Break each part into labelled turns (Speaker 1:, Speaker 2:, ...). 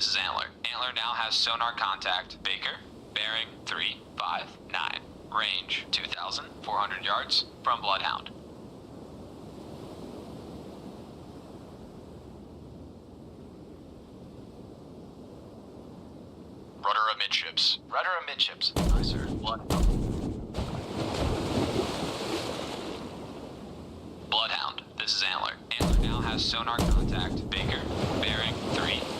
Speaker 1: this is Antler. Antler now has sonar contact. Baker, bearing 359. Range 2,400 yards from Bloodhound. Rudder amidships. Rudder amidships. Aye, sir. Bloodhound, this is Antler. Antler now has sonar contact. Baker, bearing 353.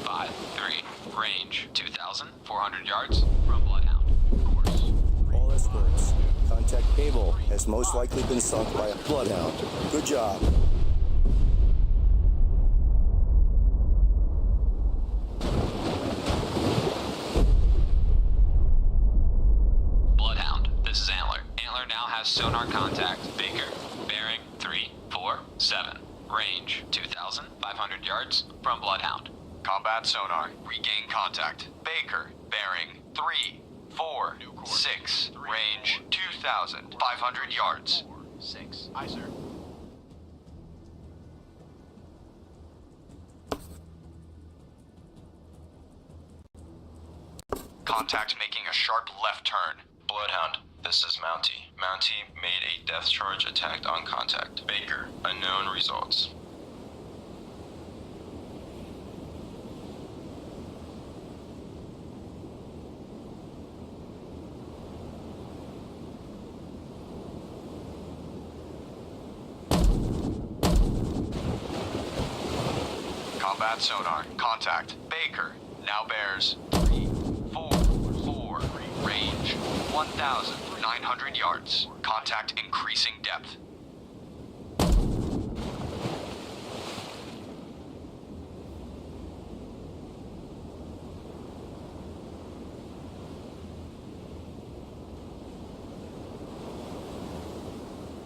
Speaker 1: Range 2,400 yards from Bloodhound. Course.
Speaker 2: All escorts. Contact cable has most likely been sunk by a Bloodhound. Good job.
Speaker 1: Bloodhound, this is Antler. Antler now has sonar contact. Baker, bearing 347. Range 2,500 yards from Bloodhound. Combat sonar. Regain contact. Baker, bearing 346. Range 2,500 yards. 6. Aye, sir. Contact making a sharp left turn.
Speaker 3: Bloodhound, this is Mountie. Mountie made a death charge attack on contact. Baker, unknown results.
Speaker 1: Combat sonar. Contact. Baker now bears 344. Range 1,900 yards. Contact increasing depth.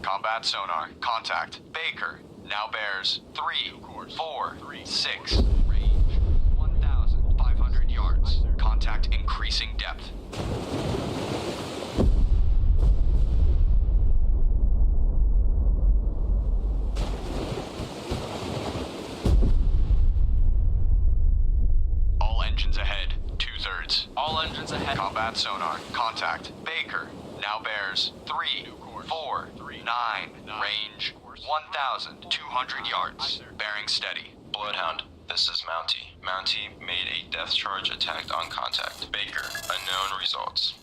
Speaker 1: Combat sonar. Contact. Baker now bears 346. Range 1,500 yards. Contact increasing depth. All engines ahead. 2/3. All engines ahead. Combat sonar. Contact. Baker now bears 349. Range 1,200 yards. Bearing steady.
Speaker 3: Bloodhound, this is Mountie. Mountie made a death charge attack on contact. Baker, unknown results.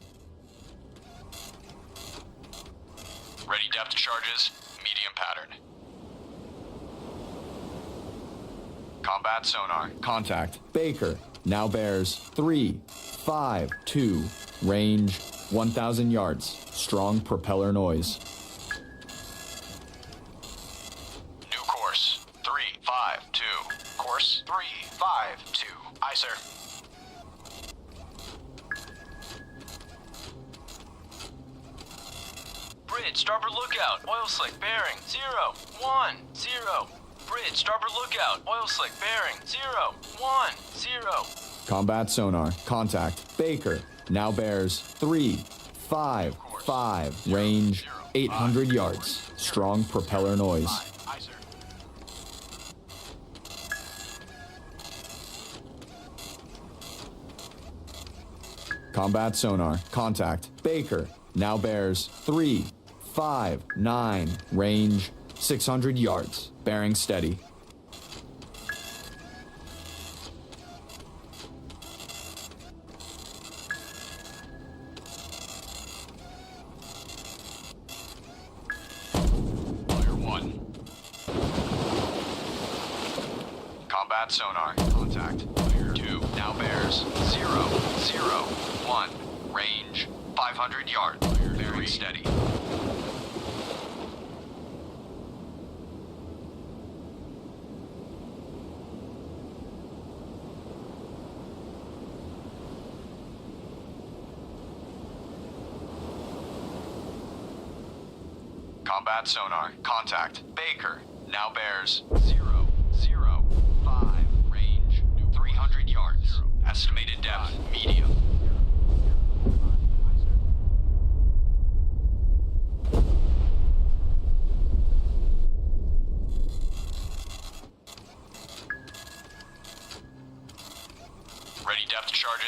Speaker 1: Ready depth charges. Medium pattern. Combat sonar.
Speaker 4: Contact. Baker now bears 352. Range 1,000 yards. Strong propeller noise.
Speaker 1: New course. 352. Course 352. Aye, sir. Bridge, starboard lookout. Oil slick bearing 010. Bridge, starboard lookout. Oil slick bearing 010.
Speaker 4: Combat sonar. Contact. Baker now bears 355. Range 800 yards. Strong propeller noise.
Speaker 1: Aye, sir.
Speaker 4: Combat sonar. Contact. Baker now bears 359. Range 600 yards. Bearing steady.
Speaker 1: Fire 1. Combat sonar. Contact. Fire 2 now bears 001. Range 500 yards. Bearing steady. Combat sonar. Contact. Baker now bears 005. Range 300 yards. Estimated depth medium.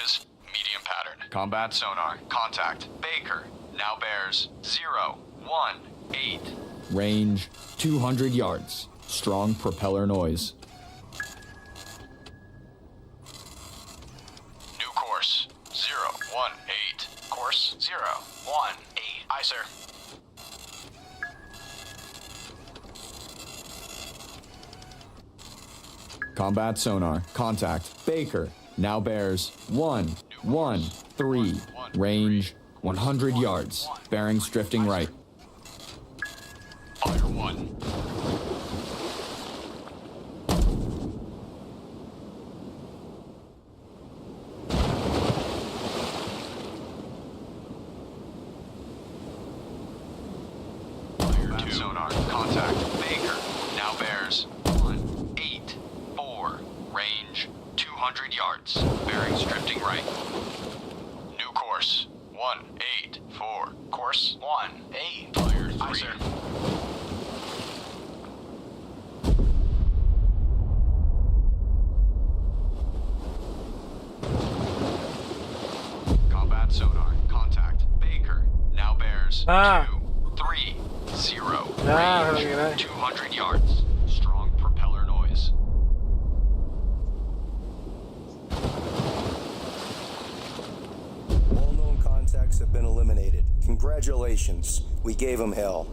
Speaker 1: is medium pattern. Combat sonar. Contact. Baker. Now bears 018.
Speaker 4: Range 200 yards. Strong propeller noise.
Speaker 1: New course 018. Course 018. Aye, sir.
Speaker 4: Combat sonar. Contact. Baker. Now bears 113. Range 100 yards. Bearings drifting right.
Speaker 1: Fire 1. Fire 2. Sonar. Contact. Baker. Now bears 184. Range 200 yards. Bearings drifting right. New course 184. Course 18. Fire 3. Aye, sir. Combat sonar. Contact. Baker. Now bears 230. Range 200 yards. Strong propeller noise.
Speaker 2: All known contacts have been eliminated. Congratulations. We gave them hell.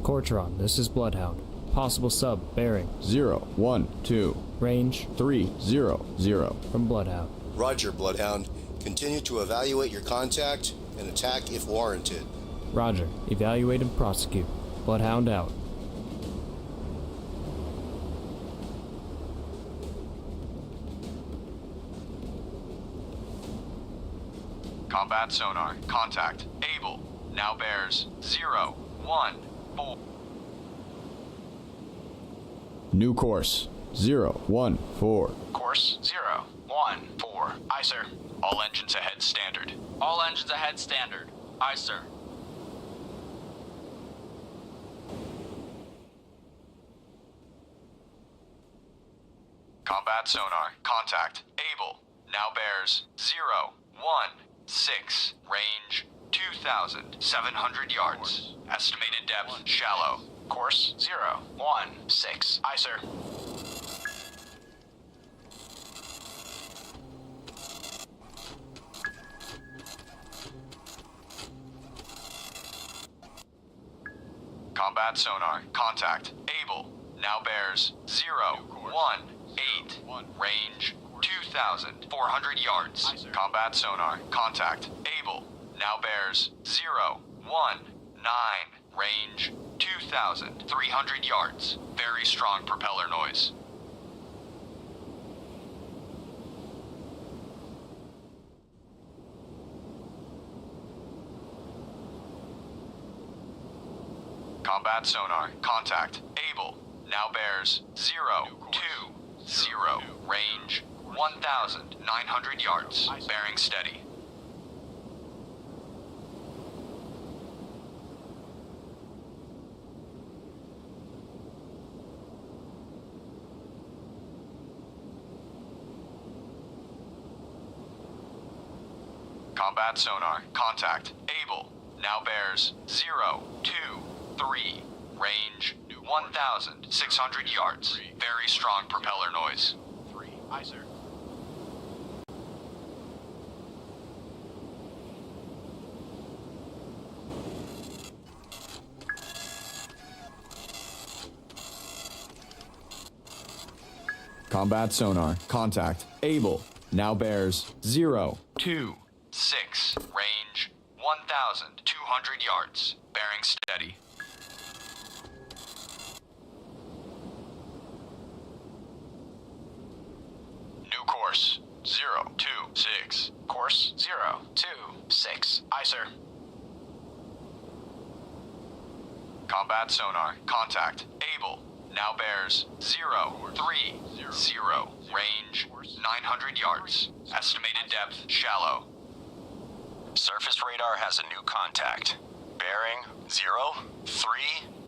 Speaker 5: Cortron, this is Bloodhound. Possible sub, bearing.
Speaker 4: 012.
Speaker 5: Range
Speaker 4: 300.
Speaker 5: from Bloodhound.
Speaker 2: Roger, Bloodhound. Continue to evaluate your contact and attack if warranted.
Speaker 5: Roger. Evaluate and prosecute. Bloodhound out.
Speaker 1: Combat sonar. Contact. Able. Now bears 014.
Speaker 4: New course 014.
Speaker 1: Course 014. Aye, sir. All engines ahead standard.
Speaker 6: All engines ahead standard. Aye, sir.
Speaker 1: Combat sonar. Contact. Able. Now bears 016. Range 2,700 yards. Estimated depth shallow. Course 016. Aye, sir. Combat sonar. Contact. Able. Now bears 018. Range 2,400 yards. Combat sonar. Contact. Able. Now bears 019. Range 2,300 yards. Very strong propeller noise. Combat sonar. Contact. Able. Now bears 020. Range 1,900 yards. Bearing steady. Combat sonar. Contact. Able. Now bears 0, 2, 3. Range 1,600 yards. Very strong propeller noise.
Speaker 7: 3. Aye, sir.
Speaker 4: Combat sonar. Contact. Able. Now bears 0,
Speaker 1: 2, 6. Range 1,200 yards. Bearing steady. New course 0, 2, 6.
Speaker 7: Course 0, 2, 6. Aye, sir.
Speaker 1: Combat sonar. Contact. Able. Now bears 0, 3, 0. Range 900 yards. Estimated depth shallow.
Speaker 3: Surface radar has a new contact. Bearing 0, 3,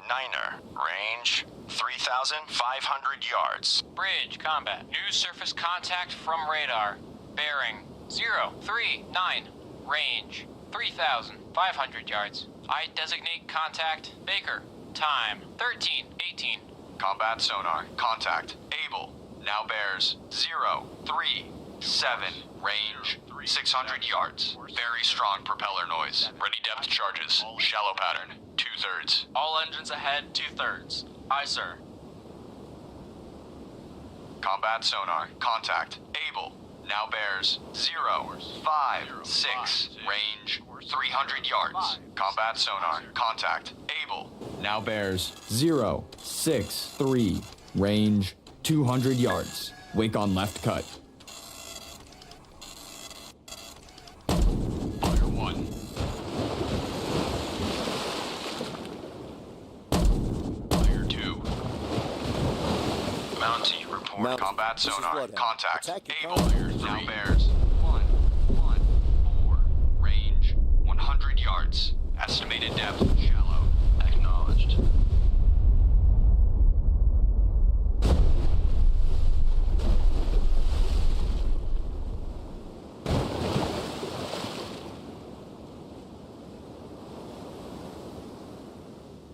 Speaker 3: 9er. Range 3,500 yards.
Speaker 6: Bridge combat. New surface contact from radar. Bearing 039. Range 3,500 yards. I designate contact Baker. Time 13:18.
Speaker 1: Combat sonar. Contact. Able. Now bears 0, 3, 7. Range 600 yards. Very strong propeller noise. Ready depth charges. Shallow pattern. 2/3.
Speaker 6: All engines ahead 2/3. Aye, sir.
Speaker 1: Combat sonar. Contact. Able. Now bears 0, 5, 6. Range 300 yards. Combat sonar. Contact. Able.
Speaker 4: now bears 0, 6, 3. Range 200 yards. Wake on left cut.
Speaker 1: Fire 1. Fire 2.
Speaker 3: Mountie, report.
Speaker 2: Mount-
Speaker 1: Combat
Speaker 2: this is
Speaker 1: sonar.
Speaker 2: Bloodhound.
Speaker 1: Contact.
Speaker 2: Attack your
Speaker 1: Able.
Speaker 2: combat.
Speaker 1: Now bears 1, 4. Range 100 yards. Estimated depth shallow.
Speaker 3: Acknowledged.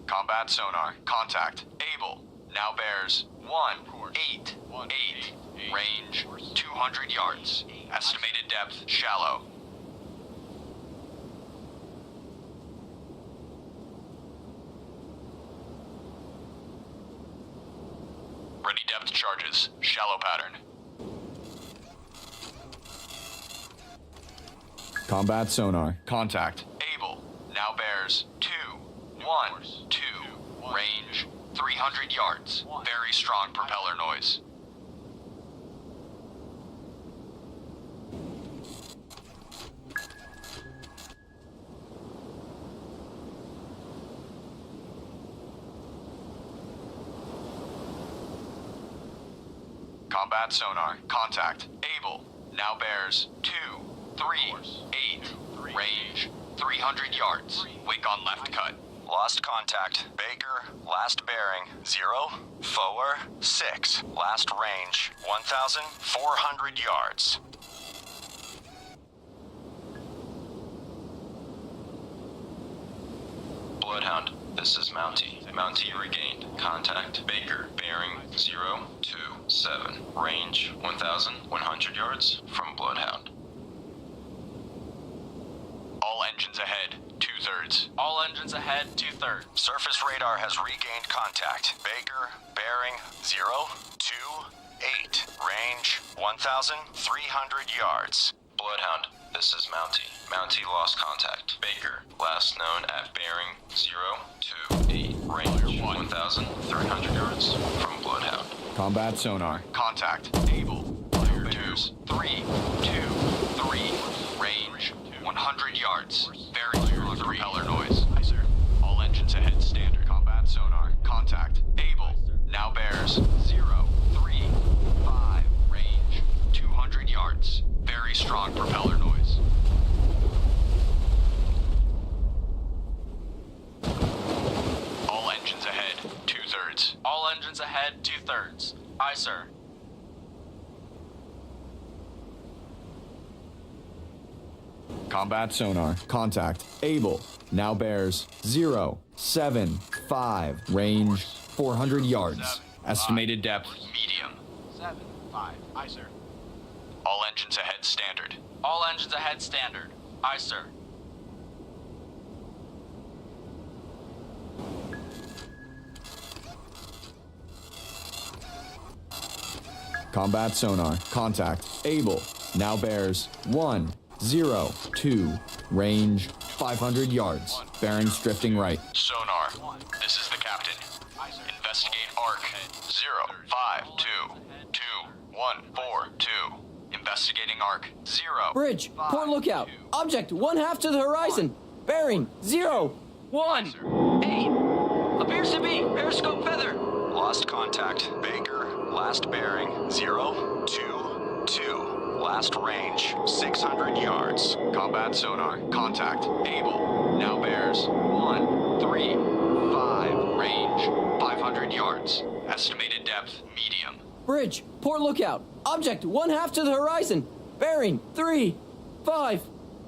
Speaker 1: Combat sonar. Contact. Able. Now bears 1, 8, 8. Range 200 yards. Estimated depth shallow. Ready depth charges. Shallow pattern.
Speaker 4: Combat sonar.
Speaker 1: Contact. Able. Now bears 2, 1, 2. Range 300 yards. Very strong propeller noise. Combat sonar. Contact. Able. Now bears 2, 3, 8. Range 300 yards. Wake on left cut.
Speaker 3: Lost contact. Baker, last bearing, 0, 4, 6. Last range, 1,400 yards. Bloodhound, this is Mountie. Mountie regained. Contact. Baker, bearing, 0, 2, 7. Range, 1,100 yards from Bloodhound.
Speaker 1: All engines ahead. 2/3.
Speaker 6: All engines ahead 2/3.
Speaker 3: Surface radar has regained contact. Baker, bearing 0, 2, 8. Range 1,300 yards. Bloodhound, this is Mountie. Mountie lost contact. Baker, last known at bearing 0, 2, 8. Range 1,300 yards from Bloodhound.
Speaker 4: Combat sonar.
Speaker 1: Contact. Able. Fire bears 3, 2, 3. Range 100 yards. Very strong propeller noise. Aye, sir. All engines ahead standard. Combat sonar. Contact. Able. Now bears 0, 3, 5. Range 200 yards. Very strong propeller noise. All engines ahead. 2/3.
Speaker 6: All engines ahead 2/3. Aye, sir.
Speaker 4: Combat sonar. Contact. Able. Now bears 075. Range 400 yards. Estimated depth medium.
Speaker 7: 7-5. Aye, sir.
Speaker 1: All engines ahead standard.
Speaker 6: All engines ahead standard. Aye, sir.
Speaker 4: Combat sonar. Contact. Able. Now bears 102. Range 500 yards. Bearings drifting right.
Speaker 1: Sonar. This is the captain. Investigate arc 0522142. Investigating arc 0.
Speaker 8: Bridge, port lookout. Object, 1/2 to the horizon. Bearing, 0, 1, 8. Appears to be periscope feather.
Speaker 3: Lost contact. Baker, last bearing 022. Last range 600 yards.
Speaker 1: Combat sonar. Contact. Able. Now bears 135. Range 500 yards. Estimated depth medium.
Speaker 8: Bridge, port lookout. Object, 1/2 to the horizon. Bearing, 3, 5,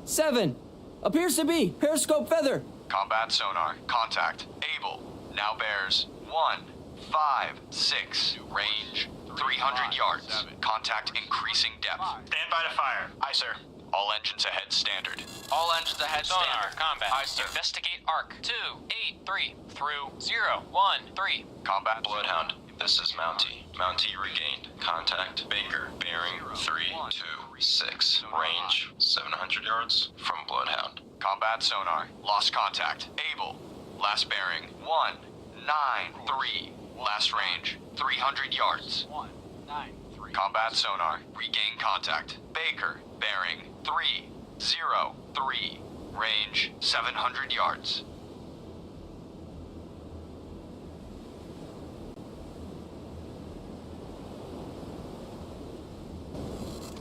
Speaker 8: 7. Appears to be periscope feather.
Speaker 1: Combat sonar. Contact. Able. Now bears 156. Range 300 yards. Contact increasing depth.
Speaker 7: Stand by to fire. Aye, sir.
Speaker 1: All engines ahead standard.
Speaker 6: All engines ahead Sonar. standard. Combat. Aye, sir. Investigate arc 283 through 013.
Speaker 1: Combat
Speaker 3: Bloodhound, this is Mountie. Mountie regained. Contact. Baker, bearing 326. Range 700 yards from Bloodhound.
Speaker 1: Combat sonar. Lost contact. Able. Last bearing 193. Last range 300 yards.
Speaker 7: 193.
Speaker 1: Combat sonar. Regain contact. Baker. Bearing 303. Range 700 yards.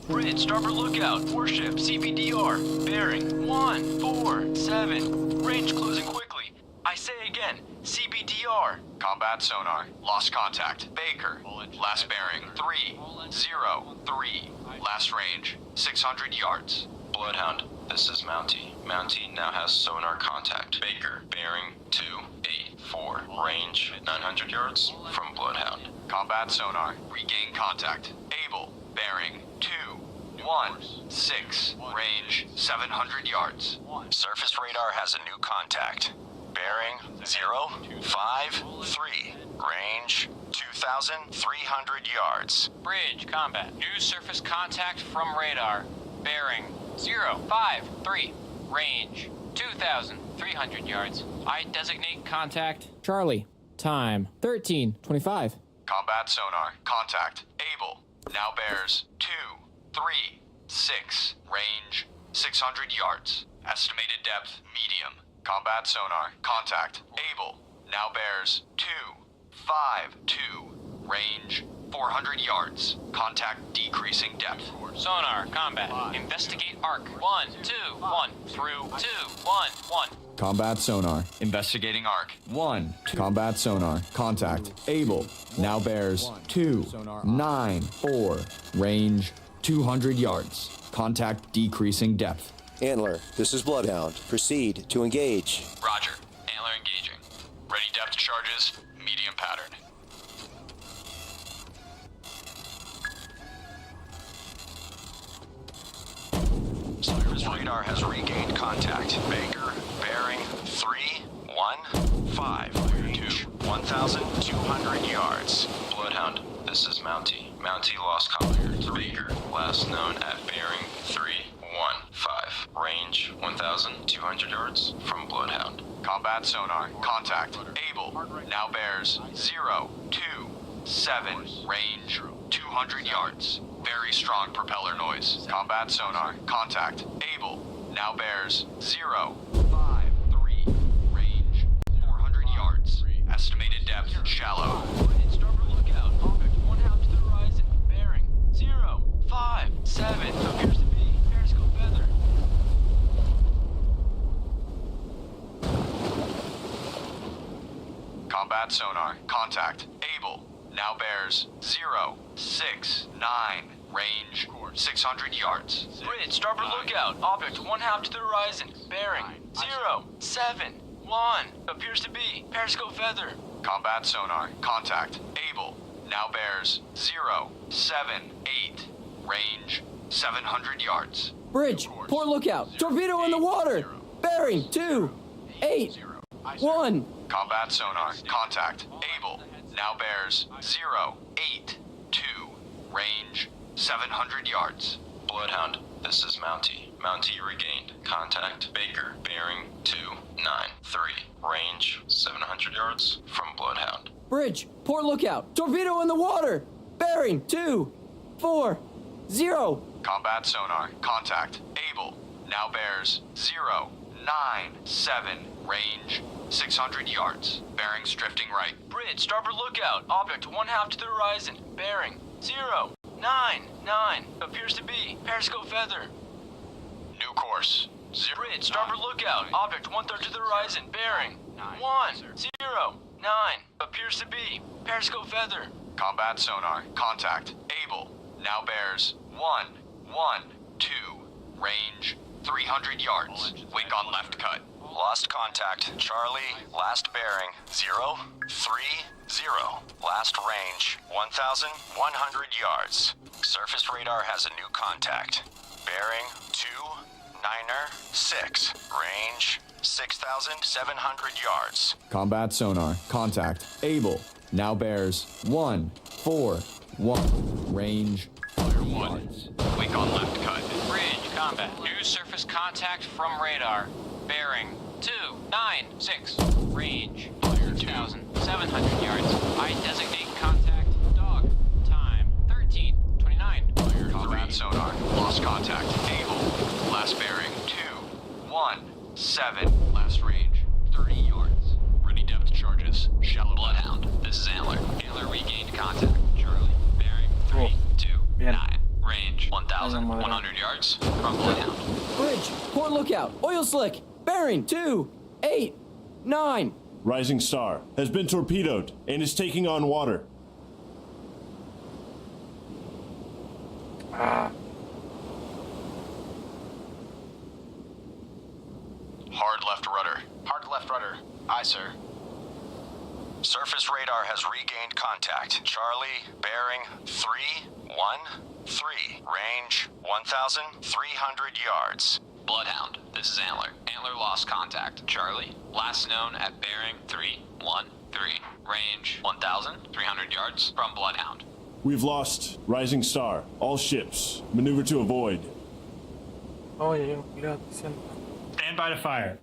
Speaker 6: Bridge, starboard lookout. Warship, CBDR. Bearing 147. Range closing quickly. I say again, CBDR.
Speaker 1: Combat sonar. Lost contact. Baker. Last bearing 303. Last range 600 yards.
Speaker 3: Bloodhound, this is Mountie. Mountie now has sonar contact. Baker, bearing 284. Range 900 yards from Bloodhound.
Speaker 1: Combat sonar. Regain contact. Able. Bearing 216. Range 700 yards.
Speaker 3: Surface radar has a new contact. Bearing 053. Range 2,300 yards.
Speaker 6: Bridge, combat. New surface contact from radar. Bearing 053. Range 2,300 yards. I designate contact.
Speaker 5: Charlie, time 13:25.
Speaker 1: Combat sonar. Contact. Able. Now bears 236. Range 600 yards. Estimated depth medium. Combat sonar. Contact. Able. Now bears 252. Range 400 yards. Contact decreasing depth.
Speaker 6: Sonar, combat. Investigate arc 121 through 211.
Speaker 4: Combat sonar.
Speaker 1: Investigating arc.
Speaker 4: 1. Combat sonar. Contact. Able. Now bears 294. Range 200 yards. Contact decreasing depth.
Speaker 2: Antler, this is Bloodhound. Proceed to engage.
Speaker 1: Roger. Antler engaging. Ready depth charges. Medium pattern.
Speaker 3: Surface radar has regained contact. Baker, bearing 315. Range 1,200 yards. Bloodhound, this is Mountie. Mountie lost contact. Baker, last known at bearing 315. Range 1,200 yards from Bloodhound.
Speaker 1: Combat sonar. Contact. Able. Now bears 027. Range 200 yards. Very strong propeller noise. Combat sonar. Contact. Able. Now bears 053. Range 400 yards. Estimated depth shallow.
Speaker 6: Starboard lookout. Object 1/2 to the horizon. Bearing 057. Appears to be periscope feather.
Speaker 1: Combat sonar. Contact. Able. Now bears 069. Range 600 yards.
Speaker 6: Bridge, starboard lookout. Object 1/2 to the horizon. Bearing 0, 7, 1. Appears to be periscope feather.
Speaker 1: Combat sonar. Contact. Able. Now bears 0, 7, 8. Range 700 yards.
Speaker 8: Bridge, port lookout. Torpedo in the water. Bearing 2, 8, 1.
Speaker 1: Combat sonar. Contact. Able. Now bears 0, 8, 2. Range 700 yards.
Speaker 3: Bloodhound, this is Mountie. Mountie regained. Contact Baker. Bearing 293. Range 700 yards from Bloodhound.
Speaker 8: Bridge, port lookout. Torpedo in the water. Bearing 2, 4, 0.
Speaker 1: Combat sonar. Contact. Able. Now bears 0, 9, 7. Range 600 yards. Bearings drifting right.
Speaker 6: Bridge, starboard lookout. Object 1/2 to the horizon. Bearing 0, 9, 9. Appears to be periscope feather.
Speaker 1: New course.
Speaker 6: Bridge, starboard lookout. Object 1/3 to the horizon. Bearing 1, 0, 9. Appears to be periscope feather.
Speaker 1: Combat sonar. Contact. Able. Now bears 1, 1, 2. Range 300 yards. Wake on left cut.
Speaker 3: Lost contact. Charlie, last bearing 0, 3, 0. Last range 1,100 yards. Surface radar has a new contact. Bearing 2, 9er, 6. Range 6,700 yards.
Speaker 4: Combat sonar. Contact. Able. Now bears 1, 4, 1. Range.
Speaker 1: Fire 1. Wake on left cut.
Speaker 6: Bridge, combat. New surface contact from radar. Bearing 2, 9, 6. Range 2,700 yards. I designate contact. Dog. Time 13:29.
Speaker 1: Combat sonar. Lost contact. Able. Last bearing 2, 1, 7. Last range 30 yards. Ready depth charges. Shallow Bloodhound. This is Antler. Antler regained contact. Charlie. Bearing 3, 2, 9. Range 1,100 yards from Bloodhound.
Speaker 8: Bridge, port lookout. Oil slick. Bearing 2, 8, 9.
Speaker 9: Rising Star has been torpedoed and is taking on water.
Speaker 1: Hard left rudder.
Speaker 7: Hard left rudder. Aye, sir.
Speaker 3: Surface radar has regained contact. Charlie, bearing 3, 1, 3. Range 1,300 yards.
Speaker 1: Bloodhound. This is Antler. Antler lost contact. Charlie. Last known at bearing 3, 1, 3. Range 1,300 yards from Bloodhound.
Speaker 9: We've lost Rising Star. All ships. Maneuver to avoid.
Speaker 10: Stand by to fire.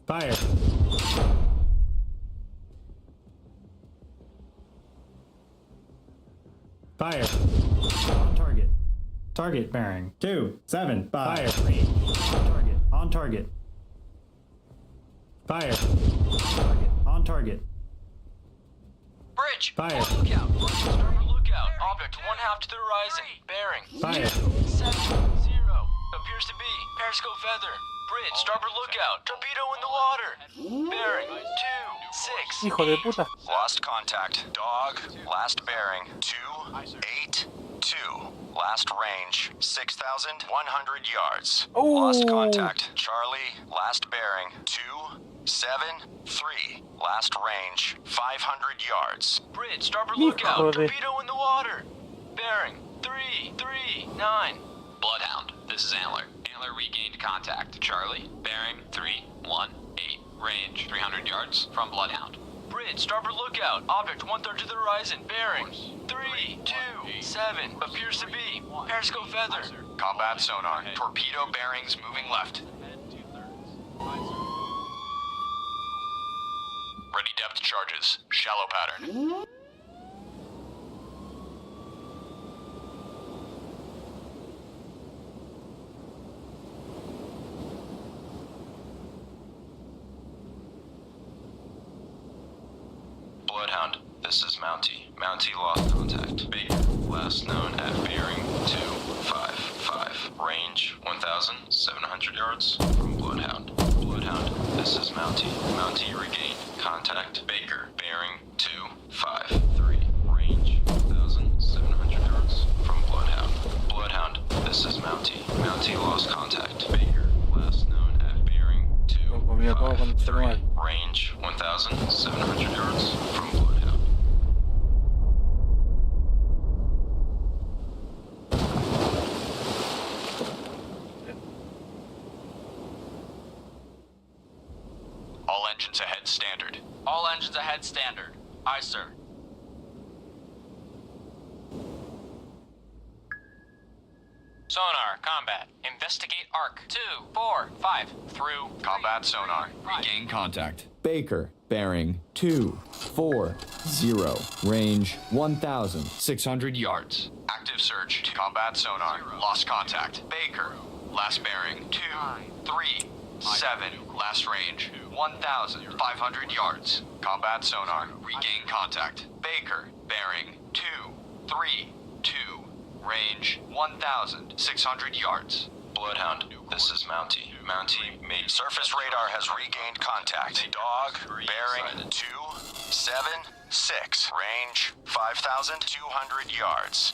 Speaker 10: Fire. Fire. On target. Target bearing 2, 7, 5. Fire. Range. On target. On target. Fire. On target. On target.
Speaker 6: Bridge,
Speaker 10: Fire.
Speaker 6: port lookout. Starboard lookout. Object 1/2 to the horizon. Bearing
Speaker 10: Fire.
Speaker 6: 2, 7, 0. Appears to be periscope feather. Bridge, starboard lookout. Torpedo in the water. Bearing 2, 6.
Speaker 11: Hijo de puta.
Speaker 3: Lost contact. Dog, last bearing 2, 8, 2. Last range 6,100 yards. Lost contact. Charlie, last bearing 2, 7, 3. Last range 500 yards.
Speaker 6: Bridge, starboard
Speaker 11: Hijo
Speaker 6: lookout.
Speaker 11: de-
Speaker 6: Torpedo in the water. Bearing 3, 3, 9.
Speaker 1: Bloodhound. This is Antler. Antler regained contact. Charlie. Bearing 3, 1, 8. Range 300 yards from Bloodhound.
Speaker 6: Bridge, starboard lookout. Object 1/3 to the horizon. Bearing 3, 2, 7. Appears to be periscope feather.
Speaker 1: Combat sonar. Torpedo bearings moving left. Ready depth charges. Shallow pattern.
Speaker 3: Bloodhound, this is Mountie. Mountie lost contact. Baker, last known at bearing 255. Range 1,700 yards from Bloodhound. Bloodhound, this is Mountie. Mountie regained contact. Baker, bearing 253. Range 1,700 yards from Bloodhound. Bloodhound, this is Mountie. Mountie lost contact. Baker, last known at bearing 253. Range 1,700 yards from Bloodhound. All engines ahead standard.
Speaker 6: All engines ahead standard. Aye, sir. Sonar, combat. Investigate arc. 2, 4, 5, through.
Speaker 3: Combat sonar.
Speaker 4: Regain contact. Baker, bearing 240, range 1,600 yards.
Speaker 3: Active search. Combat sonar. Lost contact. Baker. Last bearing 237. Last range 1,500 yards. Combat sonar. Regain contact. Baker. Bearing 232. Range 1,600 yards. Bloodhound, this is Mountie. Mountie, made surface radar has regained contact. Dog, bearing 276. Range 5,200 yards.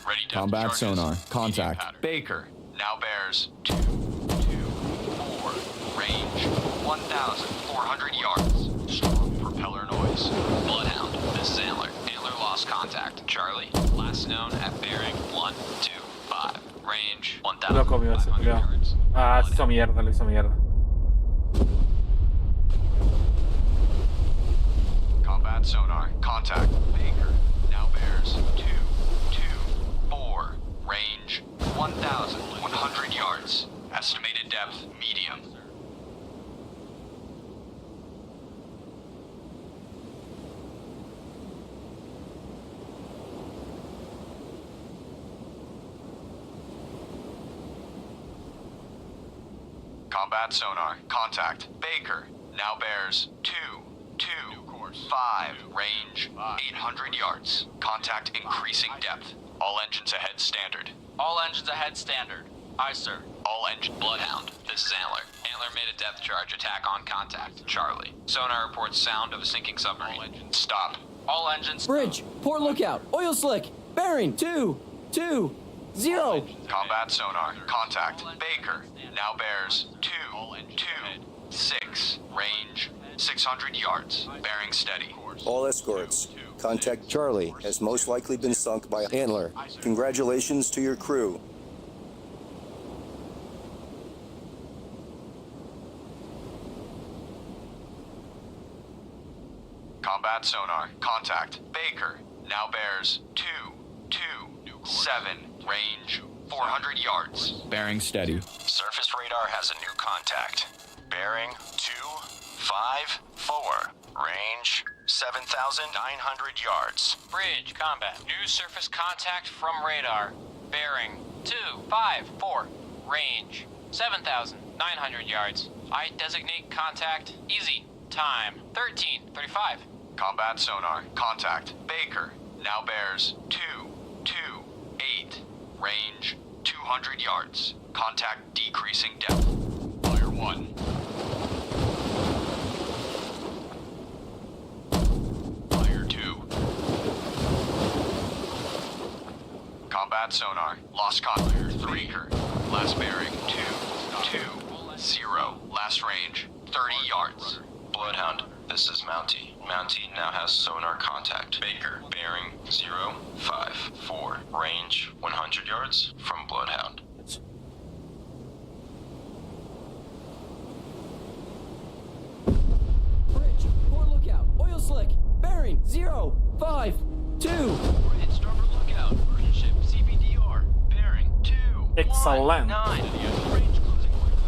Speaker 3: Ready to
Speaker 4: Combat sonar. Contact.
Speaker 3: Baker now bears 224. Range 1,400 yards. Strong propeller noise.
Speaker 1: Bloodhound, this is Antler. Antler lost contact. Charlie, last known at bearing 125. Range
Speaker 11: Lo comió, se
Speaker 1: 1,500
Speaker 11: peleó.
Speaker 1: yards.
Speaker 11: Ah, se hizo mierda, lo hizo mierda.
Speaker 3: Combat sonar. Contact. Baker now bears 224. Range 1,100 yards. Estimated depth medium. Combat sonar. Contact. Baker now bears 225. Range 800 yards. Contact increasing depth. All engines ahead standard.
Speaker 6: All engines ahead standard. Aye, sir.
Speaker 3: All engine.
Speaker 1: Bloodhound, this is Antler. Antler made a depth charge attack on contact. Charlie. Sonar reports sound of a sinking submarine.
Speaker 3: Stop.
Speaker 6: All engines.
Speaker 8: Bridge, port lookout, oil slick, bearing 220.
Speaker 3: Combat sonar. Contact. Baker now bears 226. Range 600 yards. Bearing steady.
Speaker 2: All escorts. Contact Charlie has most likely been sunk by Antler. Congratulations to your crew.
Speaker 3: Combat sonar. Contact. Baker now bears 227. Range 400 yards.
Speaker 4: Bearing steady.
Speaker 3: Surface radar has a new contact. Bearing 254. Range 7,900 yards.
Speaker 6: Bridge, combat. New surface contact from radar. Bearing 254. Range 7,900 yards. I designate contact. Easy. Time 13:35.
Speaker 3: Combat sonar. Contact. Baker now bears 228. Range 200 yards. Contact decreasing depth. Fire 1. Fire 2. Combat sonar. Lost contact. Baker. Last bearing 220. Last range 30 yards. Bloodhound, this is Mountie. Mountie now has sonar contact. Baker, bearing 054. Range 100 yards from Bloodhound.
Speaker 8: Bridge, port lookout, oil slick, bearing 052.
Speaker 1: Bridge, starboard lookout. Merchant ship, CBDR. Bearing 2.
Speaker 11: Excellent.
Speaker 1: 9. Range closing quickly.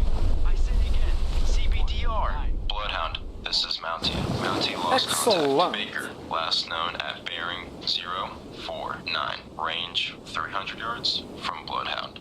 Speaker 1: I say again. CBDR.
Speaker 3: Bloodhound, this is Mountie. Mountie lost
Speaker 11: Excellent.
Speaker 3: contact. Baker, last known at bearing 049. Range 300 yards from Bloodhound.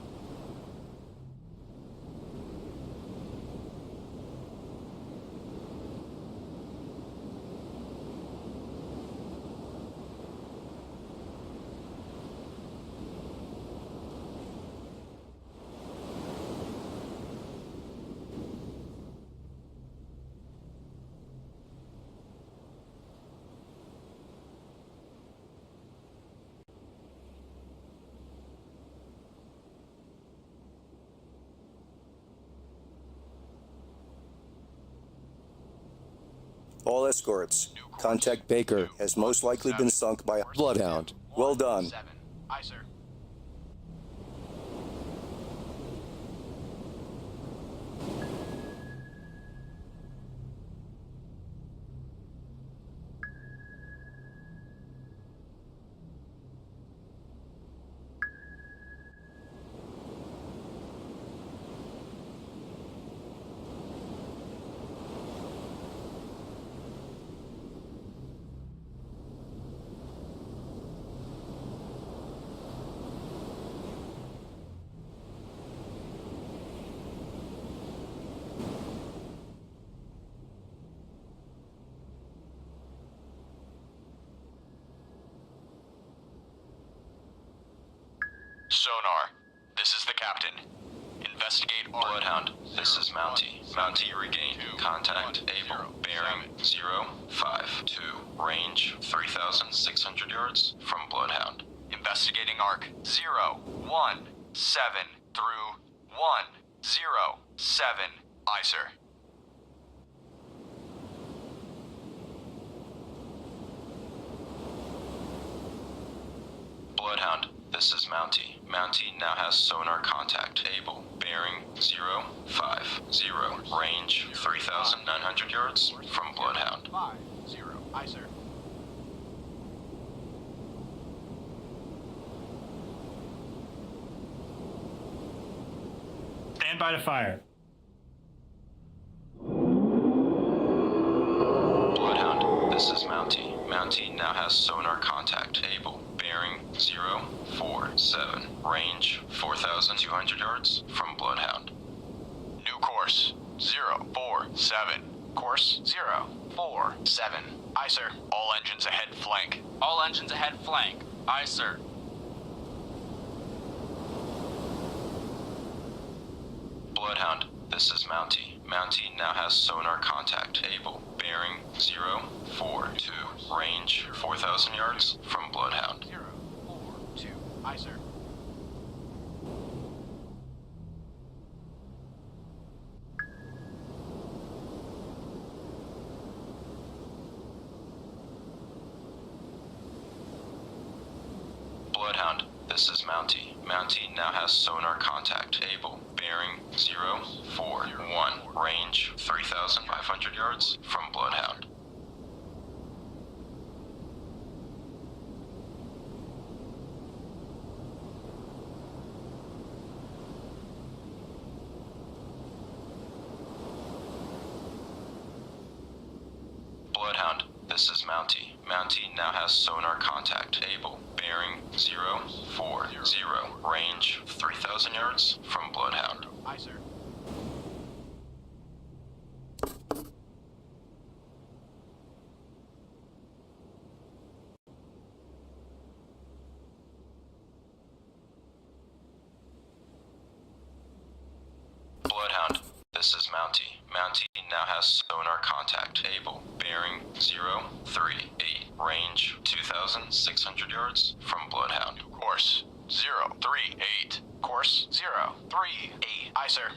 Speaker 2: All escorts, contact Baker has most likely been sunk by a bloodhound. Well done.
Speaker 7: 7. Aye, sir.
Speaker 3: Sonar, this is the captain. Investigate Bloodhound. This is Mountie. Mountie regain. Contact Able. Bearing 052. Range 3,600 yards from Bloodhound. Investigating arc 017 through 107. Aye, sir. Bloodhound, this is Mountie. Mountie now has sonar contact. Able. Bearing 050. Range 3,900 yards from Bloodhound.
Speaker 7: 50. Aye, sir.
Speaker 10: Stand by to fire.
Speaker 3: Bloodhound, this is Mountie. Mountie now has sonar contact. Able. Bearing 047. Range 4,200 yards from Bloodhound. New course 047. Course 047.
Speaker 7: Aye, sir.
Speaker 3: All engines ahead flank.
Speaker 6: All engines ahead flank. Aye, sir.
Speaker 3: Bloodhound, this is Mountie. Mountie now has sonar contact. Able. Bearing 042. Range 4,000 yards from Bloodhound.
Speaker 7: 042. Aye, sir.
Speaker 3: Bloodhound, this is Mountie. Mountie now has sonar contact. Able. Bearing 041. Range 3,500 yards from Bloodhound. Bloodhound, this is Mountie. Mountie now has sonar contact. Able. Bearing 040. Range 3,000 yards from Bloodhound.
Speaker 7: Aye, sir.
Speaker 3: Bloodhound, this is Mountie. Mountie now has sonar contact. Able. Bearing 038. Range 2,600 yards from Bloodhound. Course 038.
Speaker 7: Course 038. Aye, sir.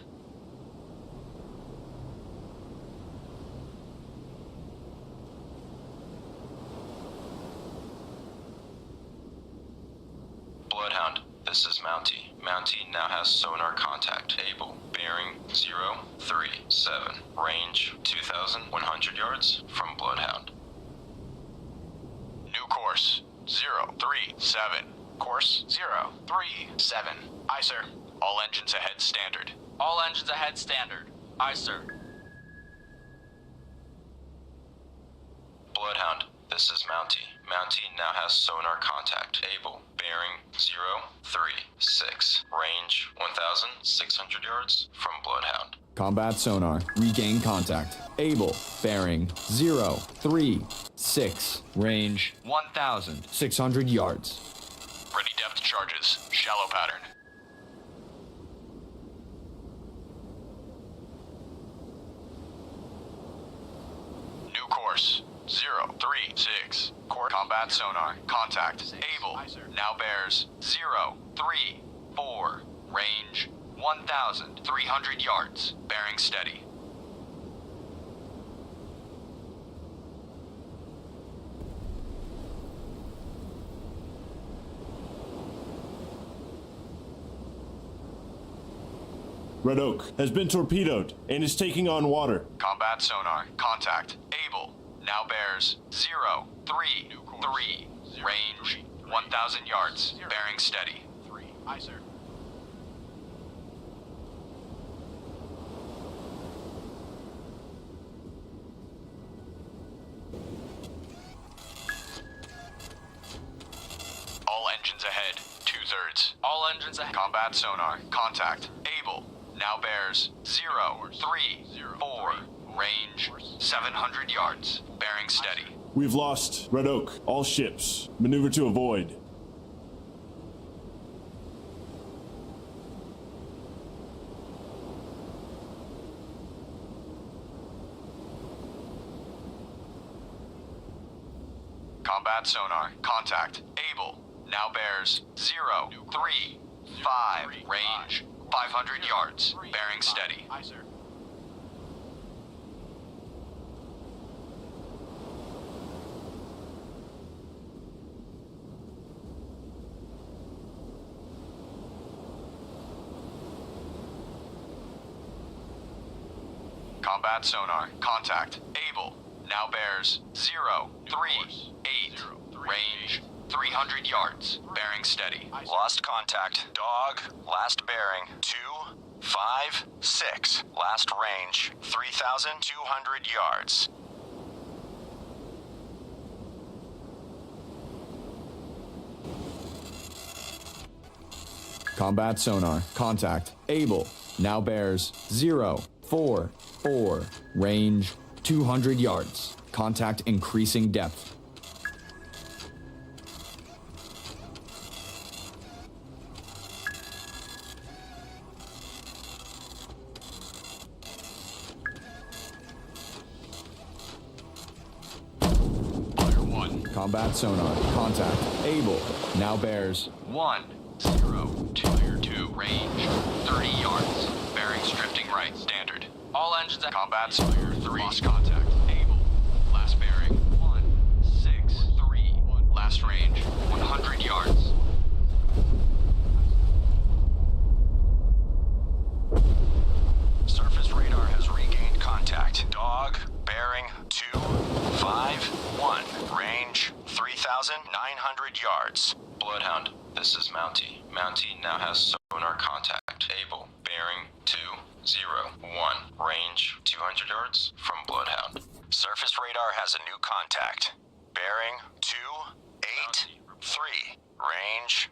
Speaker 3: Bloodhound, this is Mountie. Mountie now has sonar contact. Able. Bearing 037. Range 2,100 yards from Bloodhound. New course 037.
Speaker 7: Course 037. Aye, sir.
Speaker 3: All engines ahead standard.
Speaker 6: All engines ahead standard. Aye, sir.
Speaker 3: Bloodhound, this is Mountie. Mountie now has sonar contact. Able. Bearing 036. Range 1,600 yards from Bloodhound.
Speaker 4: Combat sonar. Regain contact. Able. Bearing 036. Range 1,600 yards.
Speaker 3: Ready depth charges. Shallow pattern. New course 036. Core combat sonar. Contact. Able.
Speaker 7: Aye, sir.
Speaker 3: Now bears 034. Range 1,300 yards. Bearing steady.
Speaker 9: Red Oak has been torpedoed and is taking on water.
Speaker 3: Combat sonar. Contact. Able. Now bears 033. Range 1,000 yards. Bearing steady.
Speaker 7: 3. Aye, sir.
Speaker 3: All engines ahead. 2/3.
Speaker 6: All engines ahead.
Speaker 3: Combat sonar. Contact. Able. Now bears 034. Range 700 yards. Bearing steady.
Speaker 9: We've lost Red Oak. All ships. Maneuver to avoid.
Speaker 3: Combat sonar. Contact. Able. Now bears 035. Range 500 yards. Bearing steady.
Speaker 7: Aye, sir.
Speaker 3: Combat sonar. Contact. Able. Now bears 038. Range 300 yards. Bearing steady. Lost contact. Dog. Last bearing 256. Last range 3,200 yards.
Speaker 4: Combat sonar. Contact. Able. Now bears 044. Range 200 yards. Contact increasing depth. Combat sonar. Contact. Able. Now bears
Speaker 3: 102. Range 30 yards. Bearings drifting right. Standard.
Speaker 6: All engines ahead.
Speaker 3: Combat sonar. 3. Lost contact. Able. Last bearing 163. Last range 100 yards. Surface radar has regained contact. Dog. Bearing 251. Range 3,900 yards.
Speaker 1: Bloodhound, this is Mountie. Mountie now has sonar contact. Able. Bearing 201. Range 200 yards from Bloodhound.
Speaker 3: Surface radar has a new contact. Bearing 283. Range.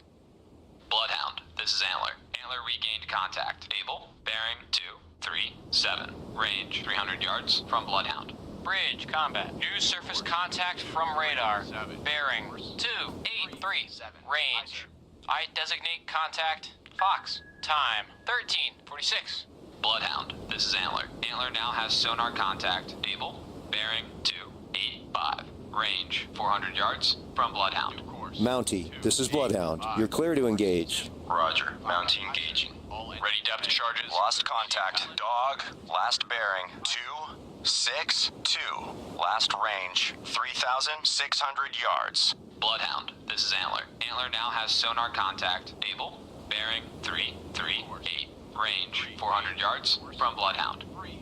Speaker 1: Bloodhound, this is Antler. Antler regained contact. Able. Bearing 237. Range 300 yards from Bloodhound.
Speaker 6: Bridge combat. New surface contact from radar. Bearing 283. Range. I designate contact. Fox. Time 13:46.
Speaker 1: Bloodhound, this is Antler. Antler now has sonar contact. Able. Bearing 285. Range 400 yards from Bloodhound.
Speaker 2: Mountie, this is Bloodhound. You're clear to engage.
Speaker 1: Roger. Mountie engaging.
Speaker 3: Ready depth charges. Lost contact. Dog. Last bearing 262. Last range 3,600 yards.
Speaker 1: Bloodhound, this is Antler. Antler now has sonar contact. Able. Bearing 338. Range 400 yards from Bloodhound.
Speaker 7: 3.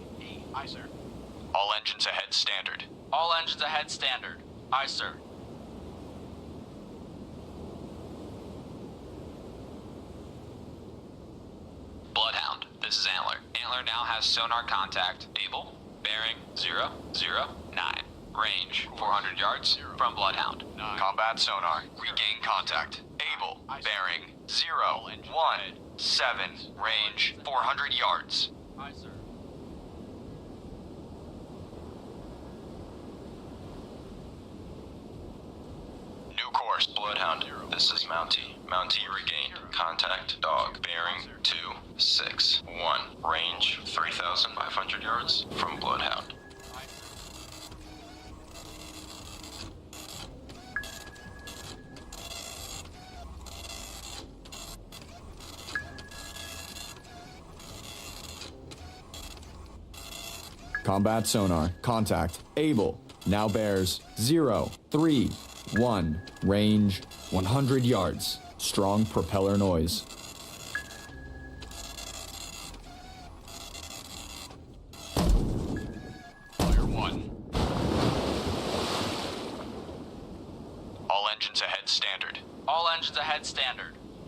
Speaker 7: Aye, sir.
Speaker 3: All engines ahead standard.
Speaker 6: All engines ahead standard. Aye, sir.
Speaker 1: Bloodhound, this is Antler. Antler now has sonar contact. Able. Bearing 009. Range 400 yards from Bloodhound.
Speaker 3: Combat sonar. Regain contact. Able. Bearing 017. Range 400 yards.
Speaker 6: Aye, sir.
Speaker 3: New course.
Speaker 1: Bloodhound, this is Mountie. Mountie regained contact. Dog. Bearing 261. Range 3,500 yards from Bloodhound.
Speaker 4: combat sonar. Contact. Able. Now bears 031. Range 100 yards. Strong propeller noise.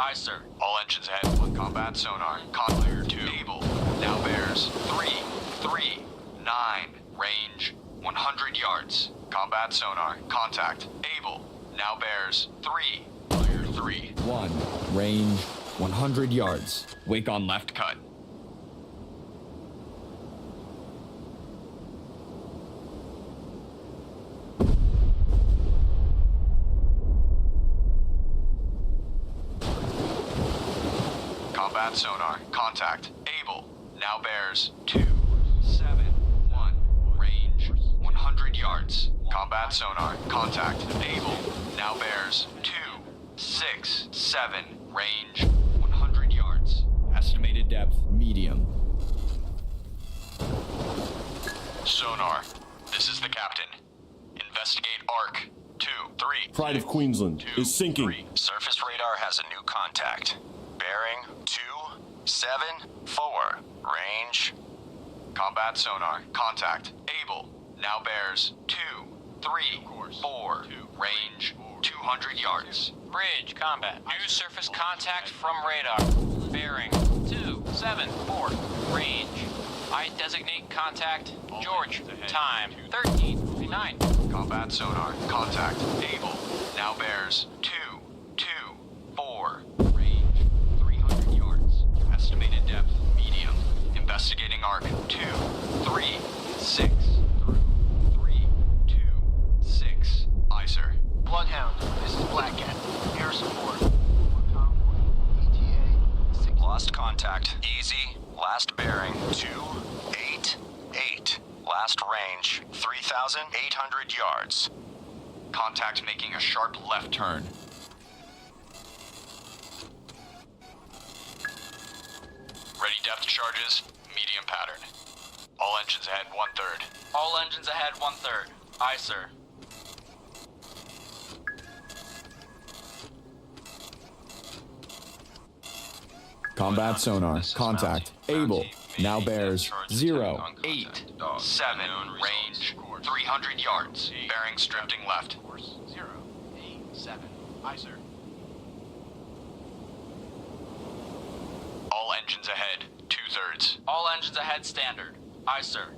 Speaker 6: Aye, sir.
Speaker 3: All engines ahead. 1 combat sonar. Contact 2. Able. Now bears 339. Range 100 yards. Combat sonar. Contact. Able. Now bears 3. Clear 3.
Speaker 4: 1. Range 100 yards. Wake on left cut.
Speaker 3: Combat sonar. Contact. Able. Now bears 271. Range 100 yards. Combat sonar. Contact. Able. Now bears 267. Range 100 yards.
Speaker 4: Estimated depth medium.
Speaker 3: Sonar. This is the captain. Investigate ARC. 2, 3.
Speaker 9: Pride of Queensland is sinking.
Speaker 3: 3. Surface radar has a new contact. Bearing 274. Range. Combat sonar. Contact. Able. Now bears 234. Range 200 yards.
Speaker 6: Bridge, combat. New surface contact from radar. Bearing 274. Range. I designate contact. George. Time 13:59.
Speaker 3: Combat sonar. Contact. Able. Now bears 224. Range 300 yards. Estimated depth medium. Investigating arc 236 through 326. Aye, sir.
Speaker 7: Bloodhound, this is Black Cat. Air support. ETA 6.
Speaker 3: Lost contact. Easy. Last bearing 288. Last range 3,800 yards. Contact making a sharp left turn. Ready depth charges. Medium pattern. All engines ahead 1/3.
Speaker 6: All engines ahead 1/3. Aye, sir.
Speaker 4: Combat sonar. Contact. Able. Now bears 0.
Speaker 3: 8 7. Range 300 yards. Bearings drifting left.
Speaker 7: Course 0, 8, 7. Aye, sir.
Speaker 3: All engines ahead 2/3.
Speaker 6: All engines ahead standard. Aye, sir.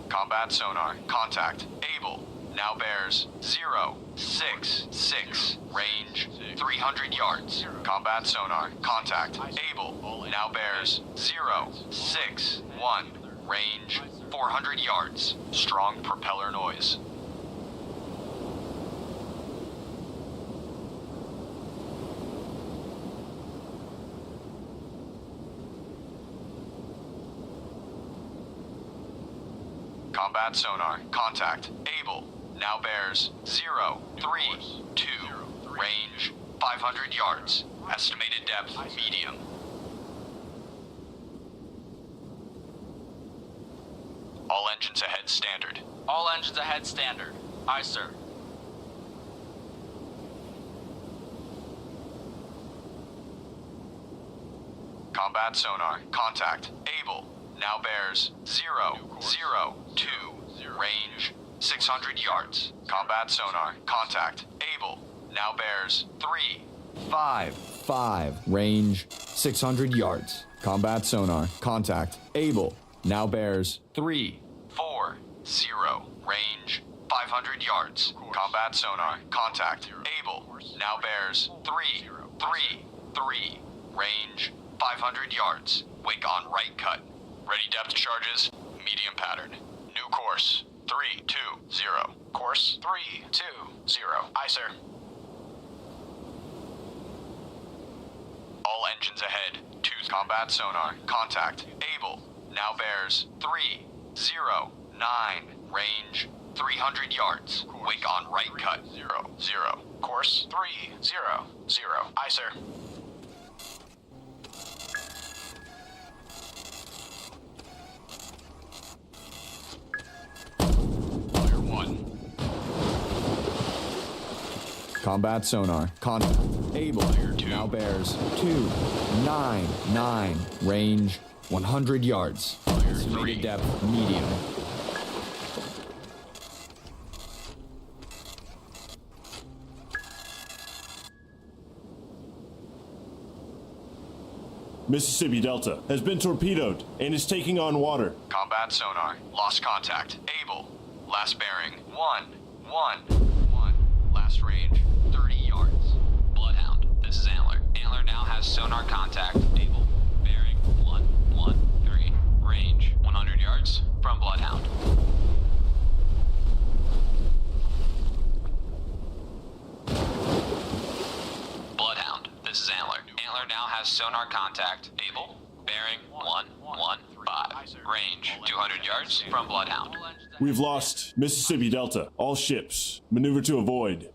Speaker 3: Combat sonar. Contact. Able. Now bears 066. Range 300 yards. Combat sonar. Contact. Able. Now bears 061. Range 400 yards. Strong propeller noise. Combat sonar. Contact. Able. Now bears 032. Range 500 yards. Estimated depth medium. All engines ahead standard.
Speaker 6: All engines ahead standard. Aye, sir.
Speaker 3: Combat sonar. Contact. Able. Now bears 002. Range 600 yards. Combat sonar. Contact. Able. Now bears
Speaker 4: 5. Range 600 yards. Combat sonar. Contact. Able. Now bears
Speaker 3: 340. Range 500 yards. Combat sonar. Contact. Able. Now bears 333. Range 500 yards. Wake on right cut. Ready depth charges. Medium pattern. New course. 320. Course 320. Aye, sir. All engines ahead. 2 combat sonar. Contact. Able. Now bears 309. Range 300 yards. Wake on right cut. 00. Course 300. Aye, sir. Fire 1.
Speaker 4: Combat sonar. Contact. Able. Now bears 299. Range 100 yards. Estimated depth medium.
Speaker 9: Mississippi Delta has been torpedoed and is taking on water.
Speaker 3: Combat sonar. Lost contact. Able. Last bearing. 1, 1, 1. Last range. 30 yards.
Speaker 1: Bloodhound, this is Antler. Antler now has sonar contact. Able. Bearing 113. Range 100 yards from Bloodhound. Bloodhound, this is Antler. Antler now has sonar contact. Able. Bearing 115. Range 200 yards from Bloodhound.
Speaker 9: We've lost Mississippi Delta. All ships. Maneuver to avoid.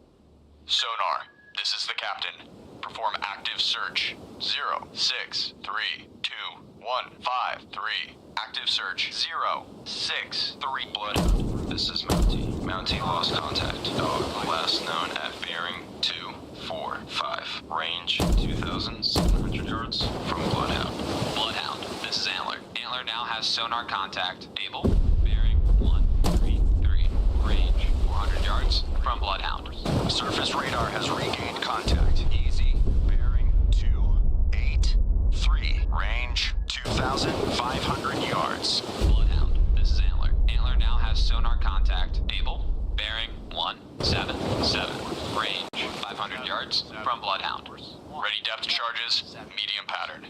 Speaker 3: Sonar. This is the captain. Perform active search. 0632153. Active search. 063.
Speaker 1: Bloodhound, this is Mountie. Mountie lost contact. Dog last known at bearing 245. Range 2,700 yards from Bloodhound. Bloodhound, this is Antler. Antler now has sonar contact. Able. Bearing 133. Range 400 yards from Bloodhound.
Speaker 3: Surface radar has regained contact. Easy. Bearing 283. Range 2,500 yards.
Speaker 1: Bloodhound, this is Antler. Antler now has sonar contact. Able. Bearing 177. Range 500 yards from Bloodhound.
Speaker 3: Ready depth charges. Medium pattern.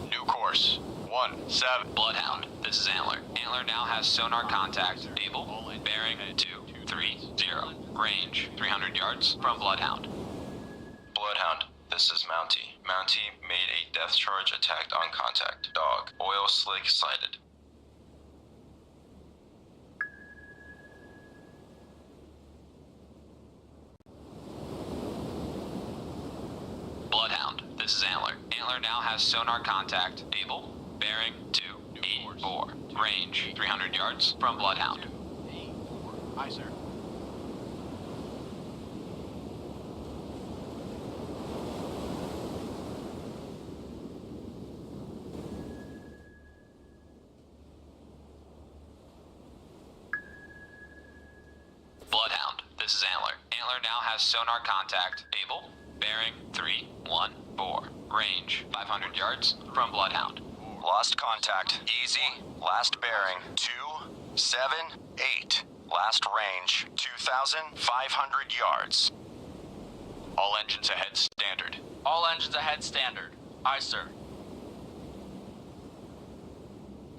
Speaker 3: New course. 17.
Speaker 1: Bloodhound, this is Antler. Antler now has sonar contact. Able. Bearing 230. Range 300 yards from Bloodhound.
Speaker 12: Bloodhound, this is Mountie. Mountie made a depth charge attack on contact. Dog, oil slick sighted.
Speaker 1: Bloodhound, this is Antler. Antler now has sonar contact. Able. Bearing 284. Range 300 yards from Bloodhound.
Speaker 7: 284. Aye, sir.
Speaker 1: Bloodhound, this is Antler. Antler now has sonar contact. Able. Bearing 314. Range 500 yards from Bloodhound.
Speaker 3: Lost contact. Easy. Last bearing. 278. Last range. 2,500 yards. All engines ahead standard.
Speaker 6: All engines ahead standard. Aye, sir.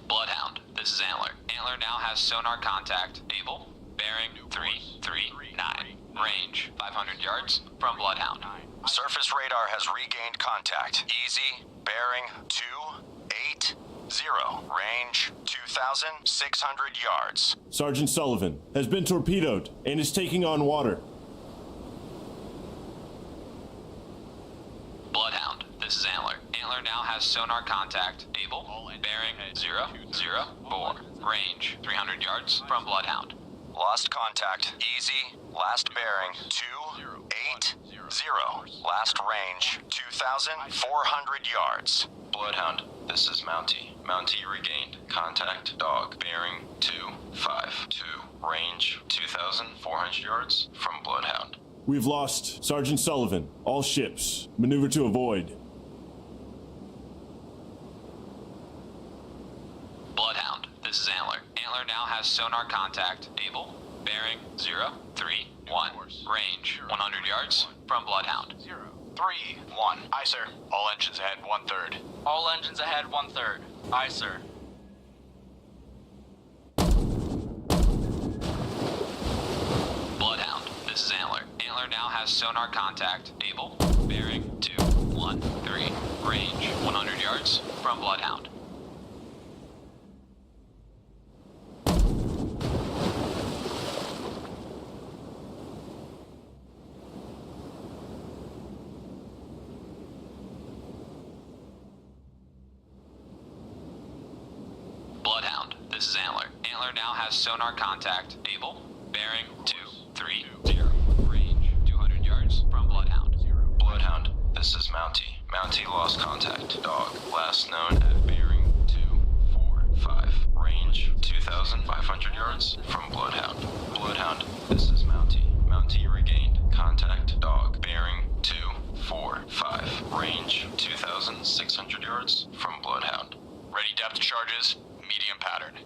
Speaker 1: Bloodhound, this is Antler. Antler now has sonar contact. Able. Bearing 339. Range 500 yards from Bloodhound.
Speaker 3: Surface radar has regained contact. Easy. Bearing 280. Range 2,600 yards.
Speaker 9: Sergeant Sullivan has been torpedoed and is taking on water.
Speaker 1: Bloodhound, this is Antler. Antler now has sonar contact. Able. Bearing 004. Range 300 yards from Bloodhound.
Speaker 3: Lost contact. Easy. Last bearing 280. Last range 2,400 yards.
Speaker 12: Bloodhound, this is Mountie. Mountie regained contact. Dog, bearing 252. Range 2,400 yards from Bloodhound.
Speaker 9: We've lost Sergeant Sullivan. All ships. Maneuver to avoid.
Speaker 1: Bloodhound, this is Antler. Antler now has sonar contact. Able. Bearing 031. Range 100 yards from Bloodhound.
Speaker 3: 031. Aye, sir. All engines ahead 1/3.
Speaker 6: All engines ahead 1/3. Aye, sir.
Speaker 1: Bloodhound, this is Antler. Antler now has sonar contact. Able. Bearing 213. Range 100 yards from Bloodhound. Bloodhound, this is Antler. Antler now has sonar contact. Able. Bearing 230. Range 200 yards from Bloodhound.
Speaker 12: Bloodhound, this is Mountie. Mountie lost contact. Dog, last known at bearing 245. Range 2,000. 2,500 yards from Bloodhound. Bloodhound, this is Mountie. Mountie regained. Contact dog. Bearing 245. Range 2,600 yards from Bloodhound.
Speaker 1: Ready depth charges, medium pattern.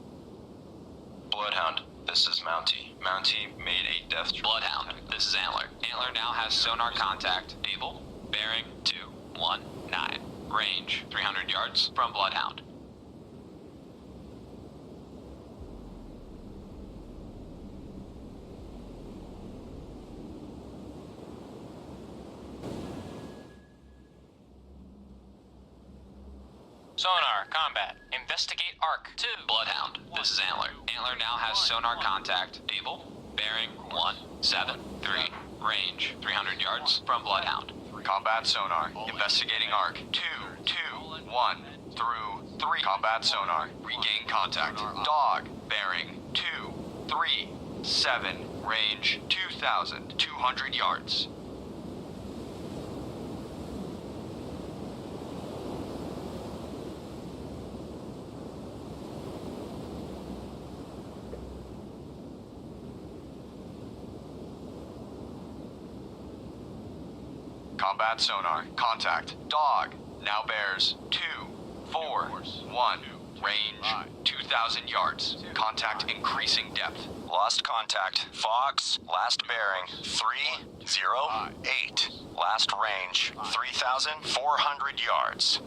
Speaker 12: Bloodhound, this is Mountie. Mountie made a death charge.
Speaker 1: Bloodhound, this is Antler. Antler now has sonar contact. Able. Bearing 219. Range 300 yards from Bloodhound.
Speaker 6: Sonar, combat. Investigate arc. 2.
Speaker 1: Bloodhound, this is Antler. Antler now has sonar contact. Able. Bearing 173. Range 300 yards from Bloodhound.
Speaker 3: Combat sonar. Investigating arc. 221 through 3. Combat sonar. Regain contact. Dog. Bearing 237. Range 2,200 yards. Combat sonar. Contact. Dog. Now bears 241. Range 2,000 yards. Contact increasing depth. Lost contact. Fox. Last bearing 308. Last range 3,400 yards.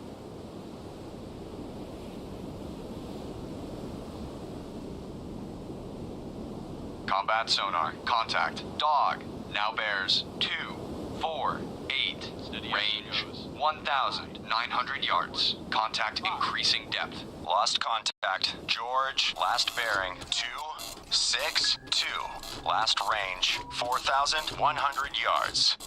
Speaker 3: Combat sonar. Contact. Dog. Now bears 248. Range 1,900 yards. Contact increasing depth. Lost contact. George. Last bearing 262. Last range 4,100 yards.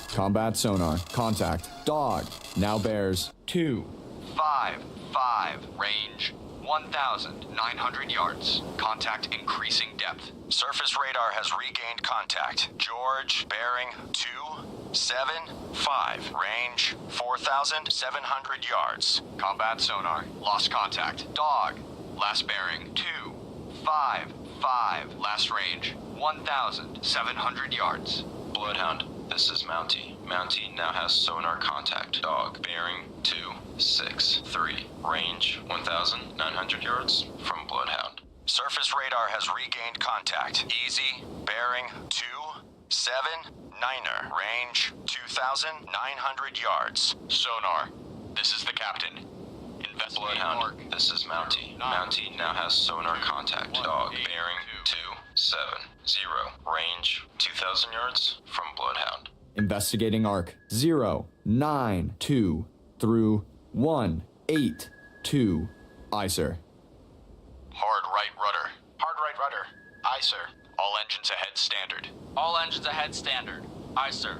Speaker 4: Combat sonar. Contact. Dog. Now bears
Speaker 3: 255. Range 1,900 yards. Contact increasing depth. Surface radar has regained contact. George, bearing 275. Range 4,700 yards. Combat sonar. Lost contact. Dog. Last bearing 255. Last range 1,700 yards.
Speaker 12: Bloodhound, this is Mountie. Mountie now has sonar contact. Dog. Bearing 263. Range 1,900 yards from Bloodhound.
Speaker 3: Surface radar has regained contact. Easy. Bearing 279er. Range 2,900 yards.
Speaker 1: Sonar, this is the captain. Investigate
Speaker 12: Bloodhound,
Speaker 1: arc.
Speaker 12: this is Mountie. Mountie now has sonar contact. Dog. Bearing 270. Range 2,000 yards from Bloodhound.
Speaker 4: investigating arc 092 through 182. Aye, sir.
Speaker 1: Hard right rudder.
Speaker 7: Hard right rudder. Aye, sir.
Speaker 1: All engines ahead standard.
Speaker 6: All engines ahead standard. Aye, sir.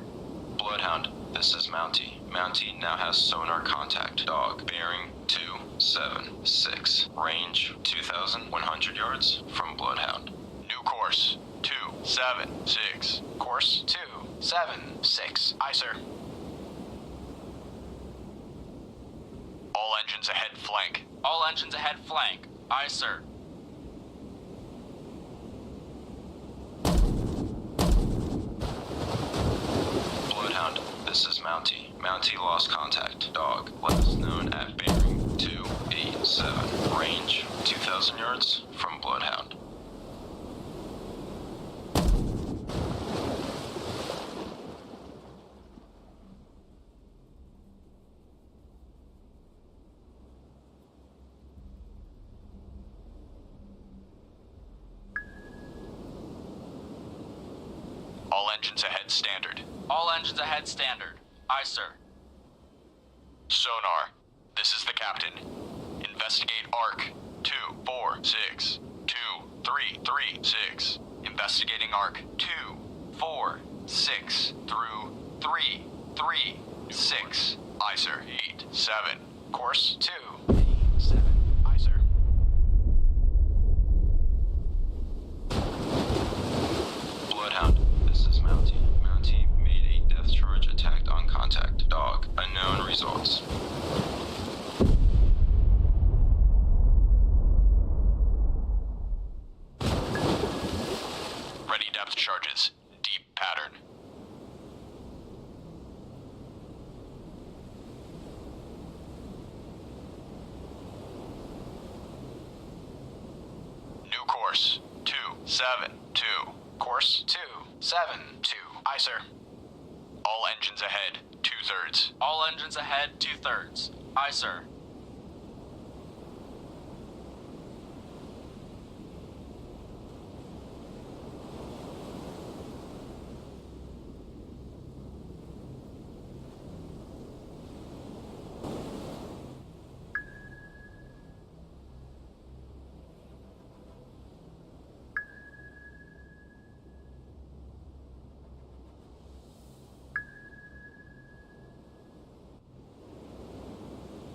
Speaker 12: Bloodhound, this is Mountie. Mountie now has sonar contact. Dog. Bearing 276. Range 2,100 yards from Bloodhound.
Speaker 1: New course 276.
Speaker 7: Course 276. Aye, sir.
Speaker 1: All engines ahead flank.
Speaker 6: All engines ahead flank. Aye, sir.
Speaker 12: Bloodhound, this is Mountie. Mountie lost contact. Dog, last known at bearing 287. Range 2,000 yards from Bloodhound.
Speaker 1: All engines ahead standard.
Speaker 6: All engines ahead standard. Aye, sir.
Speaker 1: Sonar, this is the captain. Investigate arc 246. 2336. Investigating arc 246 through 336. Aye, sir. 87.
Speaker 7: Course 287. Aye, sir.
Speaker 12: Bloodhound, this is Mountie. Mountie made a death charge attack on contact. Dog, unknown results.
Speaker 1: charges. Deep pattern. New course. 272.
Speaker 7: Course 272. Aye, sir.
Speaker 1: All engines ahead. 2/3.
Speaker 6: All engines ahead, 2/3. Aye, sir.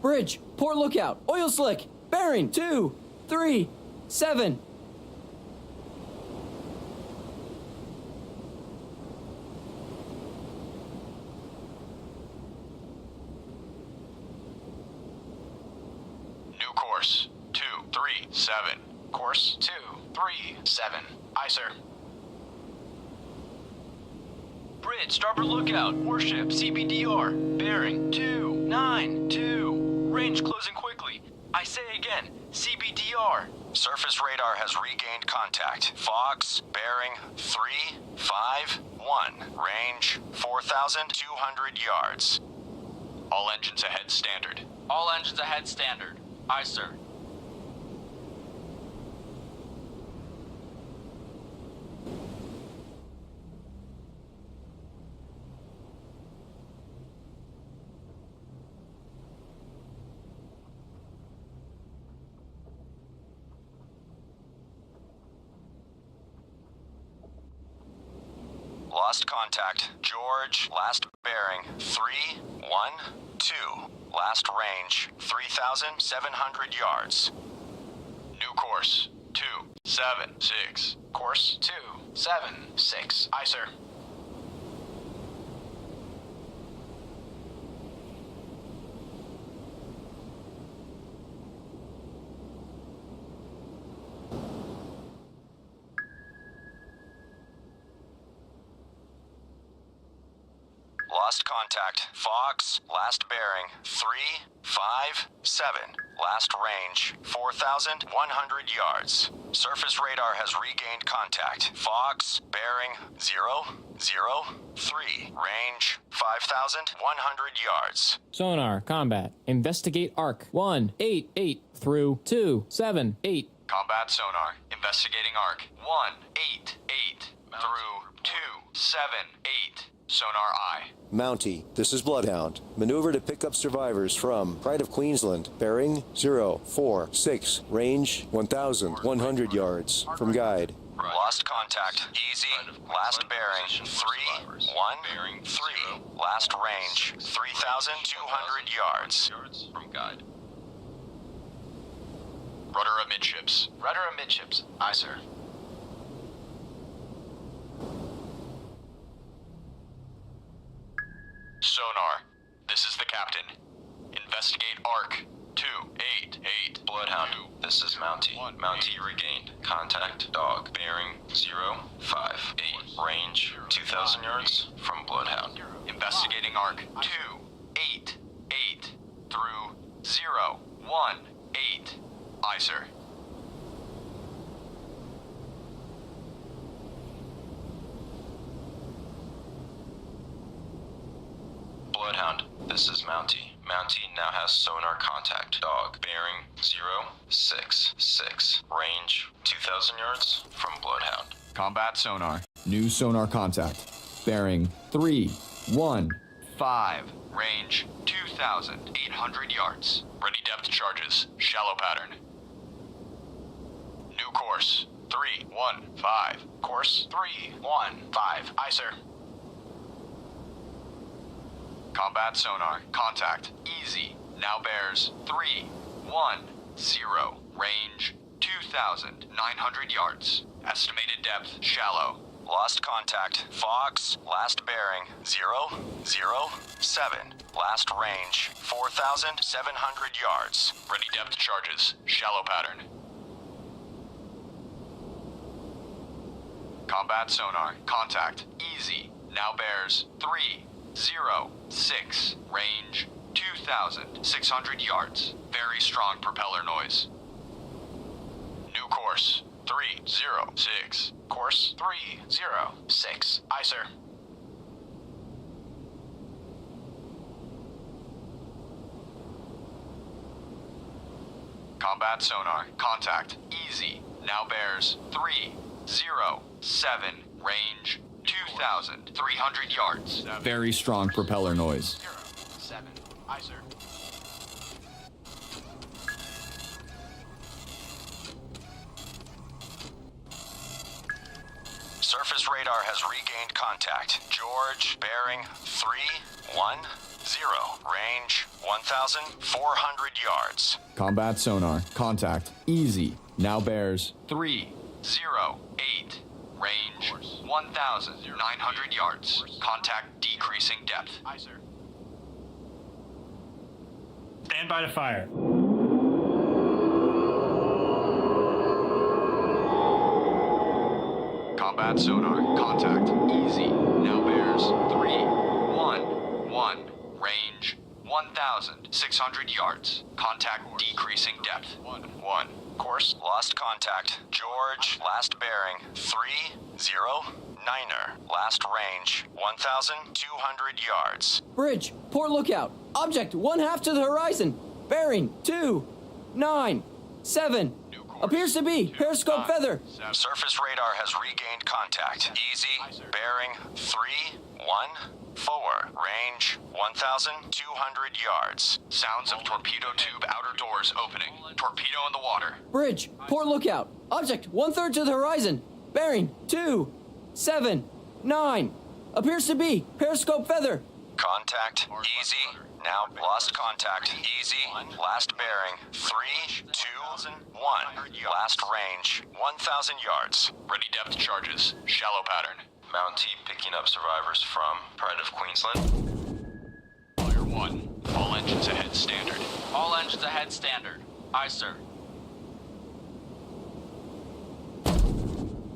Speaker 8: Bridge, port lookout, oil slick, bearing 237.
Speaker 1: New course. 237.
Speaker 7: Course 237. Aye, sir.
Speaker 1: Bridge, starboard lookout. Warship, CBDR. Bearing 292. Range closing quickly. I say again, CBDR.
Speaker 3: Surface radar has regained contact. Fox, bearing 351. Range 4,200 yards.
Speaker 1: All engines ahead standard.
Speaker 6: All engines ahead, standard. Aye, sir.
Speaker 3: Lost contact. George, last bearing 312. Last range 3,700 yards.
Speaker 1: New course. 276.
Speaker 7: Course 276. Aye, sir.
Speaker 3: Lost contact. Fox, last bearing 357. Last range 4,100 yards. Surface radar has regained contact. Fox, bearing 003. Range 5,100 yards.
Speaker 5: Sonar, combat. Investigate arc. 188 through 278.
Speaker 1: Combat sonar. Investigating arc. 188 through 278. Sonar eye.
Speaker 2: Mountie, this is Bloodhound. Maneuver to pick up survivors from Pride of Queensland, bearing 046, range 1,100 yards. From guide.
Speaker 3: Lost contact. Easy. Last bearing 313. Last range 3,200 yards.
Speaker 1: From guide. Rudder amidships.
Speaker 7: Rudder amidships. Aye, sir.
Speaker 1: Sonar. This is the captain. Investigate arc. 288.
Speaker 12: Bloodhound, this is Mountie. Mountie regained. Contact dog. Bearing 058. Range 2,000 yards from Bloodhound.
Speaker 1: Investigating arc. 288 through 018. Aye, sir.
Speaker 12: Bloodhound, this is Mountie. Mountie now has sonar contact. Dog. Bearing 066. Range 2,000 yards from Bloodhound.
Speaker 1: Combat sonar.
Speaker 4: New sonar contact. Bearing 315.
Speaker 1: Range 2,800 yards. Ready depth charges. Shallow pattern. New course. 315.
Speaker 7: Course 315. Aye, sir.
Speaker 1: Combat sonar. Contact. Easy. Now bears 310. Range 2,900 yards. Estimated depth. Shallow.
Speaker 3: Lost contact. Fox, last bearing 007. Last range 4,700 yards.
Speaker 1: Ready depth charges. Shallow pattern. Combat sonar. Contact. Easy. Now bears 306. Range 2,600 yards. Very strong propeller noise. New course 306.
Speaker 7: Course 306. Aye, sir.
Speaker 1: Combat sonar. Contact. Easy. Now bears 307. Range 2,300 yards.
Speaker 4: Very strong propeller noise.
Speaker 7: 7. Aye, sir.
Speaker 3: Surface radar has regained contact. George, bearing 310. Range 1,400 yards.
Speaker 4: Combat sonar. Contact. Easy. Now bears
Speaker 1: 308. Range 1,900 yards. Contact decreasing depth.
Speaker 7: Aye, sir.
Speaker 10: Stand by to fire.
Speaker 1: Combat sonar. Contact. Easy. Now bears 311. Range 1,600 yards. Contact decreasing depth. 1.
Speaker 3: Course lost contact. George, last bearing 309er. Last range 1,200 yards.
Speaker 8: Bridge, port lookout. Object 1/2 to the horizon. Bearing 297. Appears to be periscope feather.
Speaker 3: Surface radar has regained contact. Easy, bearing 314. Range 1,200 yards.
Speaker 1: Sounds of torpedo tube outer doors opening. Torpedo in the water.
Speaker 8: Bridge, port lookout. Object 1/3 to the horizon. Bearing 279. Appears to be periscope feather.
Speaker 3: Contact. Easy. Now lost contact. Easy. Last bearing 321. Last range 1,000 yards.
Speaker 1: Ready depth charges. Shallow pattern.
Speaker 12: Mountie picking up survivors from Pride of Queensland.
Speaker 1: Fire 1. All engines ahead standard.
Speaker 6: All engines ahead standard. Aye, sir.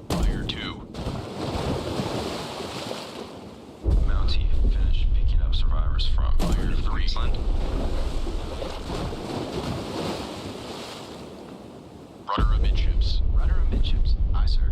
Speaker 1: Fire 2.
Speaker 12: Mountie finished picking up survivors from Pride of Queensland.
Speaker 1: Rudder amidships.
Speaker 7: Rudder amidships. Aye, sir.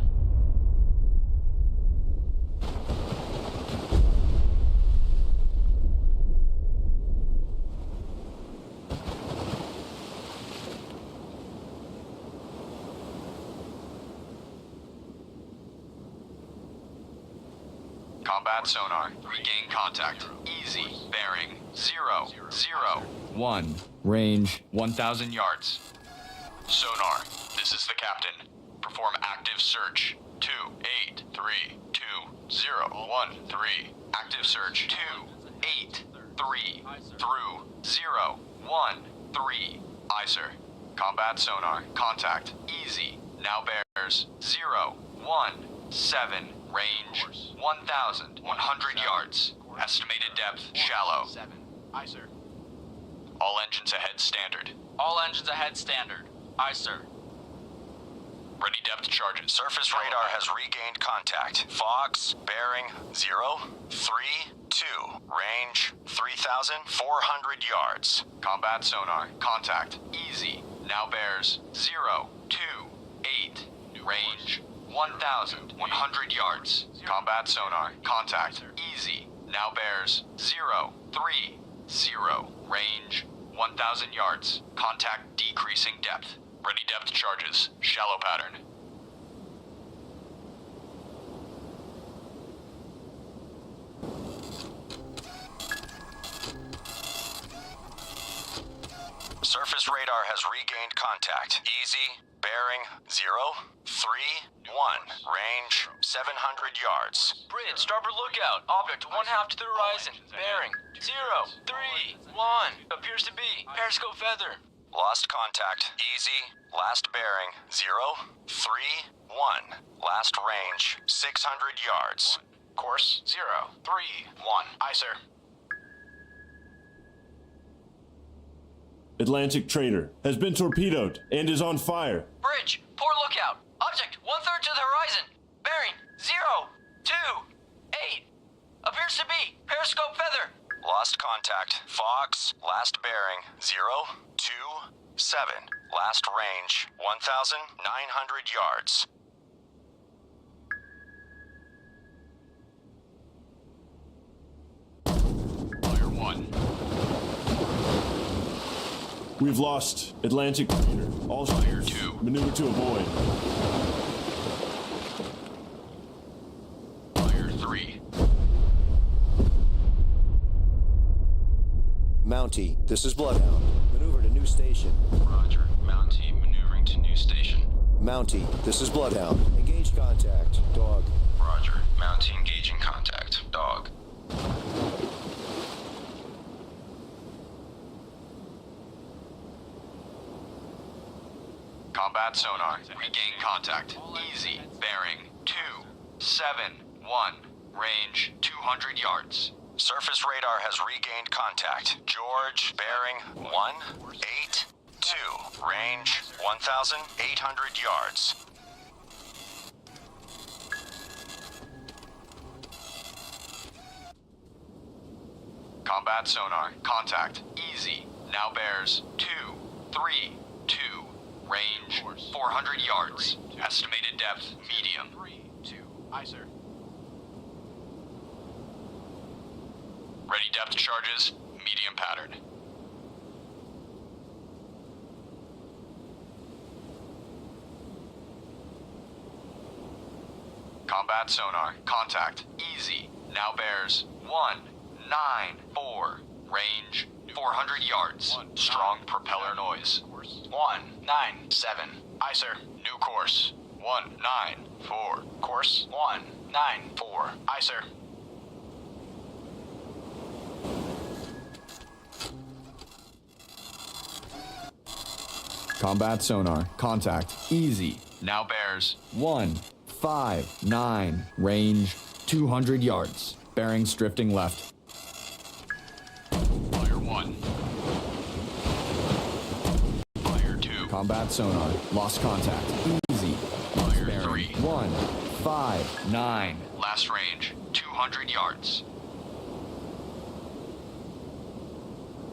Speaker 1: Combat sonar. Regain contact. Easy. Bearing 001.
Speaker 4: range
Speaker 1: 1,000 yards. Sonar. This is the captain. Perform active search. 2832013. Active search. 283 through 013. Aye, sir. Combat sonar. Contact. Easy. Now bears 017. Range 1,100 yards. Estimated depth shallow.
Speaker 7: 7. Aye, sir.
Speaker 1: All engines ahead standard.
Speaker 6: All engines ahead standard. Aye, sir.
Speaker 1: Ready depth charges.
Speaker 3: Surface radar has regained contact. Fox, bearing 032. Range 3,400 yards.
Speaker 1: Combat sonar. Contact. Easy. Now bears 028. Range 1,100 yards. Combat sonar. Contact. Easy. Now bears 030. Range 1,000 yards. Contact decreasing depth. Ready depth charges. Shallow pattern.
Speaker 3: Surface radar has regained contact. Easy, bearing 031. Range 700 yards.
Speaker 6: Bridge, starboard lookout. Object 1/2 to the horizon. Bearing 031. Appears to be periscope feather.
Speaker 3: Lost contact. Easy, last bearing 031. Last range 600 yards.
Speaker 7: Course 031. Aye, sir.
Speaker 9: Atlantic trader has been torpedoed and is on fire.
Speaker 8: Bridge, port lookout. Object 1/3 to the horizon. Bearing 0, 2, 8. Appears to be periscope feather.
Speaker 3: Lost contact. Fox, last bearing 0, 2, 7. Last range 1,900 yards.
Speaker 1: Fire 1.
Speaker 9: We've lost Atlantic Crater. All
Speaker 1: Fire
Speaker 9: ships,
Speaker 1: 2.
Speaker 9: maneuver to avoid.
Speaker 1: Fire 3.
Speaker 2: Mountie, this is Bloodhound. Maneuver to new station.
Speaker 1: Roger. Mountie maneuvering to new station.
Speaker 2: Mountie, this is Bloodhound. Engage contact. Dog.
Speaker 1: Roger. Mountie engaging contact. Dog. Combat sonar. Regain contact. Easy. Bearing 271. Range 200 yards.
Speaker 3: Surface radar has regained contact. George, bearing 182. Range 1,800 yards.
Speaker 1: Combat sonar. Contact. Easy. Now bears 232. Range 400 yards. Estimated depth medium.
Speaker 7: 3, 2. Aye, sir.
Speaker 1: Ready depth charges. Medium pattern. Combat sonar. Contact. Easy. Now bears 194. Range 400 yards. Strong propeller noise.
Speaker 7: 197. Aye, sir.
Speaker 1: New course. 194.
Speaker 7: Course 194. Aye, sir.
Speaker 4: Combat sonar. Contact. Easy.
Speaker 1: Now bears
Speaker 4: 159. Range 200 yards. Bearings drifting left.
Speaker 1: Fire 1. Fire 2.
Speaker 4: Combat sonar. Lost contact. Easy.
Speaker 1: Fire
Speaker 4: Bearing
Speaker 1: 3.
Speaker 4: 159.
Speaker 1: Last range 200 yards.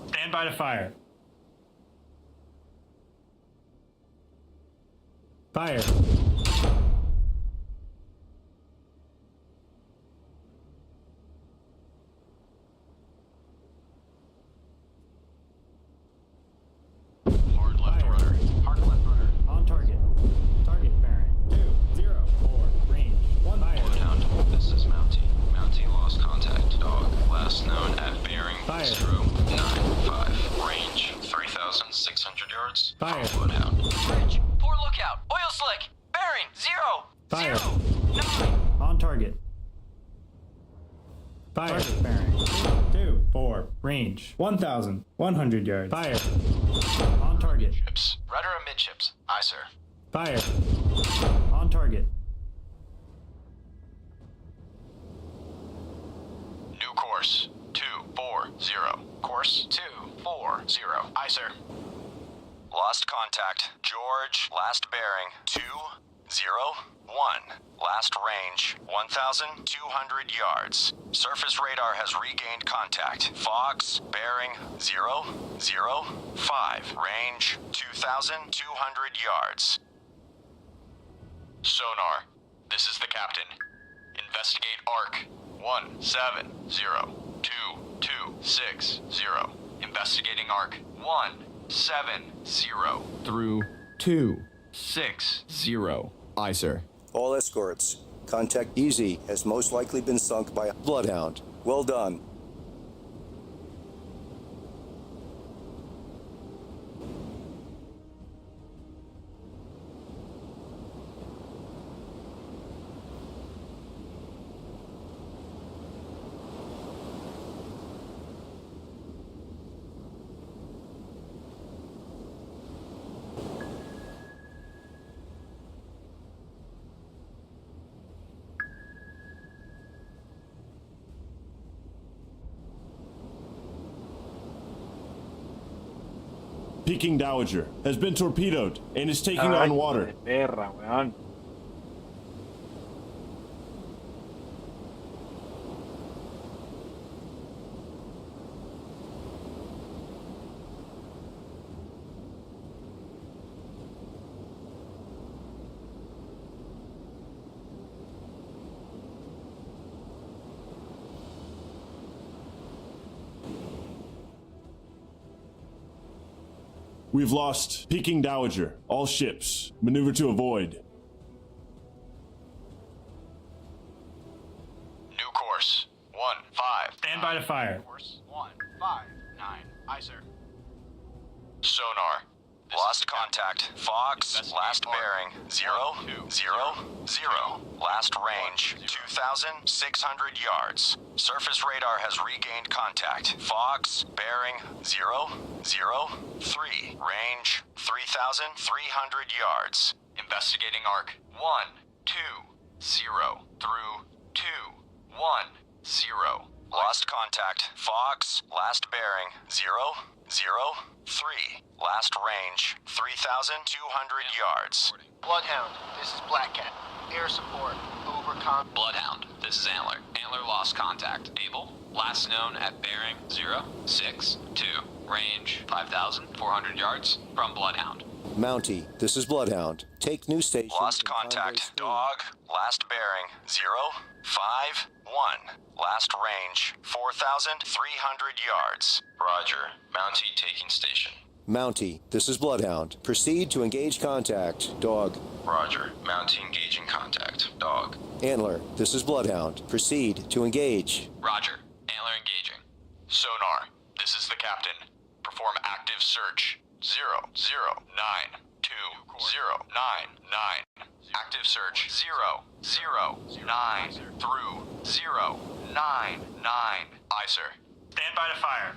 Speaker 10: Stand by to fire. Fire.
Speaker 1: Hard left rudder.
Speaker 7: Hard left rudder.
Speaker 10: On target. Target bearing 204. Range 1 fire.
Speaker 1: Bloodhound. This is Mountie. Mountie lost contact. Dog. Last known at bearing
Speaker 10: Fire.
Speaker 1: 095. Range 3,600 yards.
Speaker 10: Fire.
Speaker 1: From Bloodhound.
Speaker 8: Bridge. Poor lookout. Oil slick. Bearing 0,
Speaker 10: Fire.
Speaker 8: 0, 9.
Speaker 10: On target. Fire. Target bearing 224. Range 1,100 yards. Fire. On target.
Speaker 1: Ships.
Speaker 7: Rudder amidships. Aye, sir.
Speaker 10: Fire. On target.
Speaker 1: New course 240.
Speaker 7: Course 240. Aye, sir.
Speaker 3: Lost contact. George, last bearing 201. Last range 1,200 yards. Surface radar has regained contact. Fox, bearing 005. Range 2,200 yards.
Speaker 1: Sonar. This is the captain. Investigate arc 1702260. Investigating arc 170
Speaker 4: Through 260. Aye, sir.
Speaker 2: All escorts. Contact Easy has most likely been sunk by a Bloodhound. Well done.
Speaker 9: Peking Dowager has been torpedoed and is taking on water.
Speaker 11: Perra, weón.
Speaker 9: We've lost Peking Dowager. All ships, maneuver to avoid.
Speaker 3: New course. 1-5.
Speaker 10: Stand by to fire.
Speaker 7: Course 1-5-9. Aye, sir.
Speaker 3: Sonar. Lost contact. Fox. Last bearing 0-0-0. Last range 2,600 yards. Surface radar has regained contact. Fox. Bearing 0-0-3. Range 3,300 yards. Investigating arc 1-2-0 through 2-1-0. Lost contact. Fox. Last bearing 0-0-3. Last range 3,200 yards.
Speaker 7: Bloodhound, this is Black Cat. Air support. Over
Speaker 1: Bloodhound, this is Antler. Antler lost contact. Able. Last known at bearing 062. Range 5,400 yards from Bloodhound.
Speaker 2: Mountie, this is Bloodhound. Take new station.
Speaker 3: Lost
Speaker 2: in Convoy
Speaker 3: contact.
Speaker 2: Screen.
Speaker 3: Dog. Last bearing 0-5-1. Last range 4,300 yards.
Speaker 12: Roger. Mountie taking station.
Speaker 2: Mountie, this is Bloodhound. Proceed to engage contact. Dog.
Speaker 12: Roger. Mountie engaging contact. Dog.
Speaker 2: Antler, this is Bloodhound. Proceed to engage.
Speaker 1: Roger. Antler engaging.
Speaker 3: Sonar. This is the captain. Perform active search. 0-0-9-2-0-9-9. Active search 0-0-9 through 0-9-9. Aye, sir.
Speaker 10: Stand by to fire.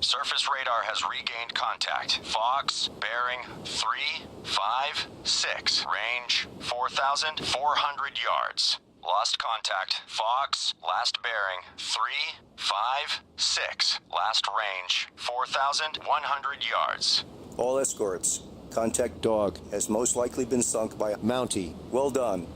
Speaker 3: Surface radar has regained contact. Fox, bearing 3-5-6. Range 4,400 yards. Lost contact. Fox, last bearing 3-5-6. Last range 4,100 yards.
Speaker 2: All escorts. Contact Dog has most likely been sunk by a Mountie. Well done.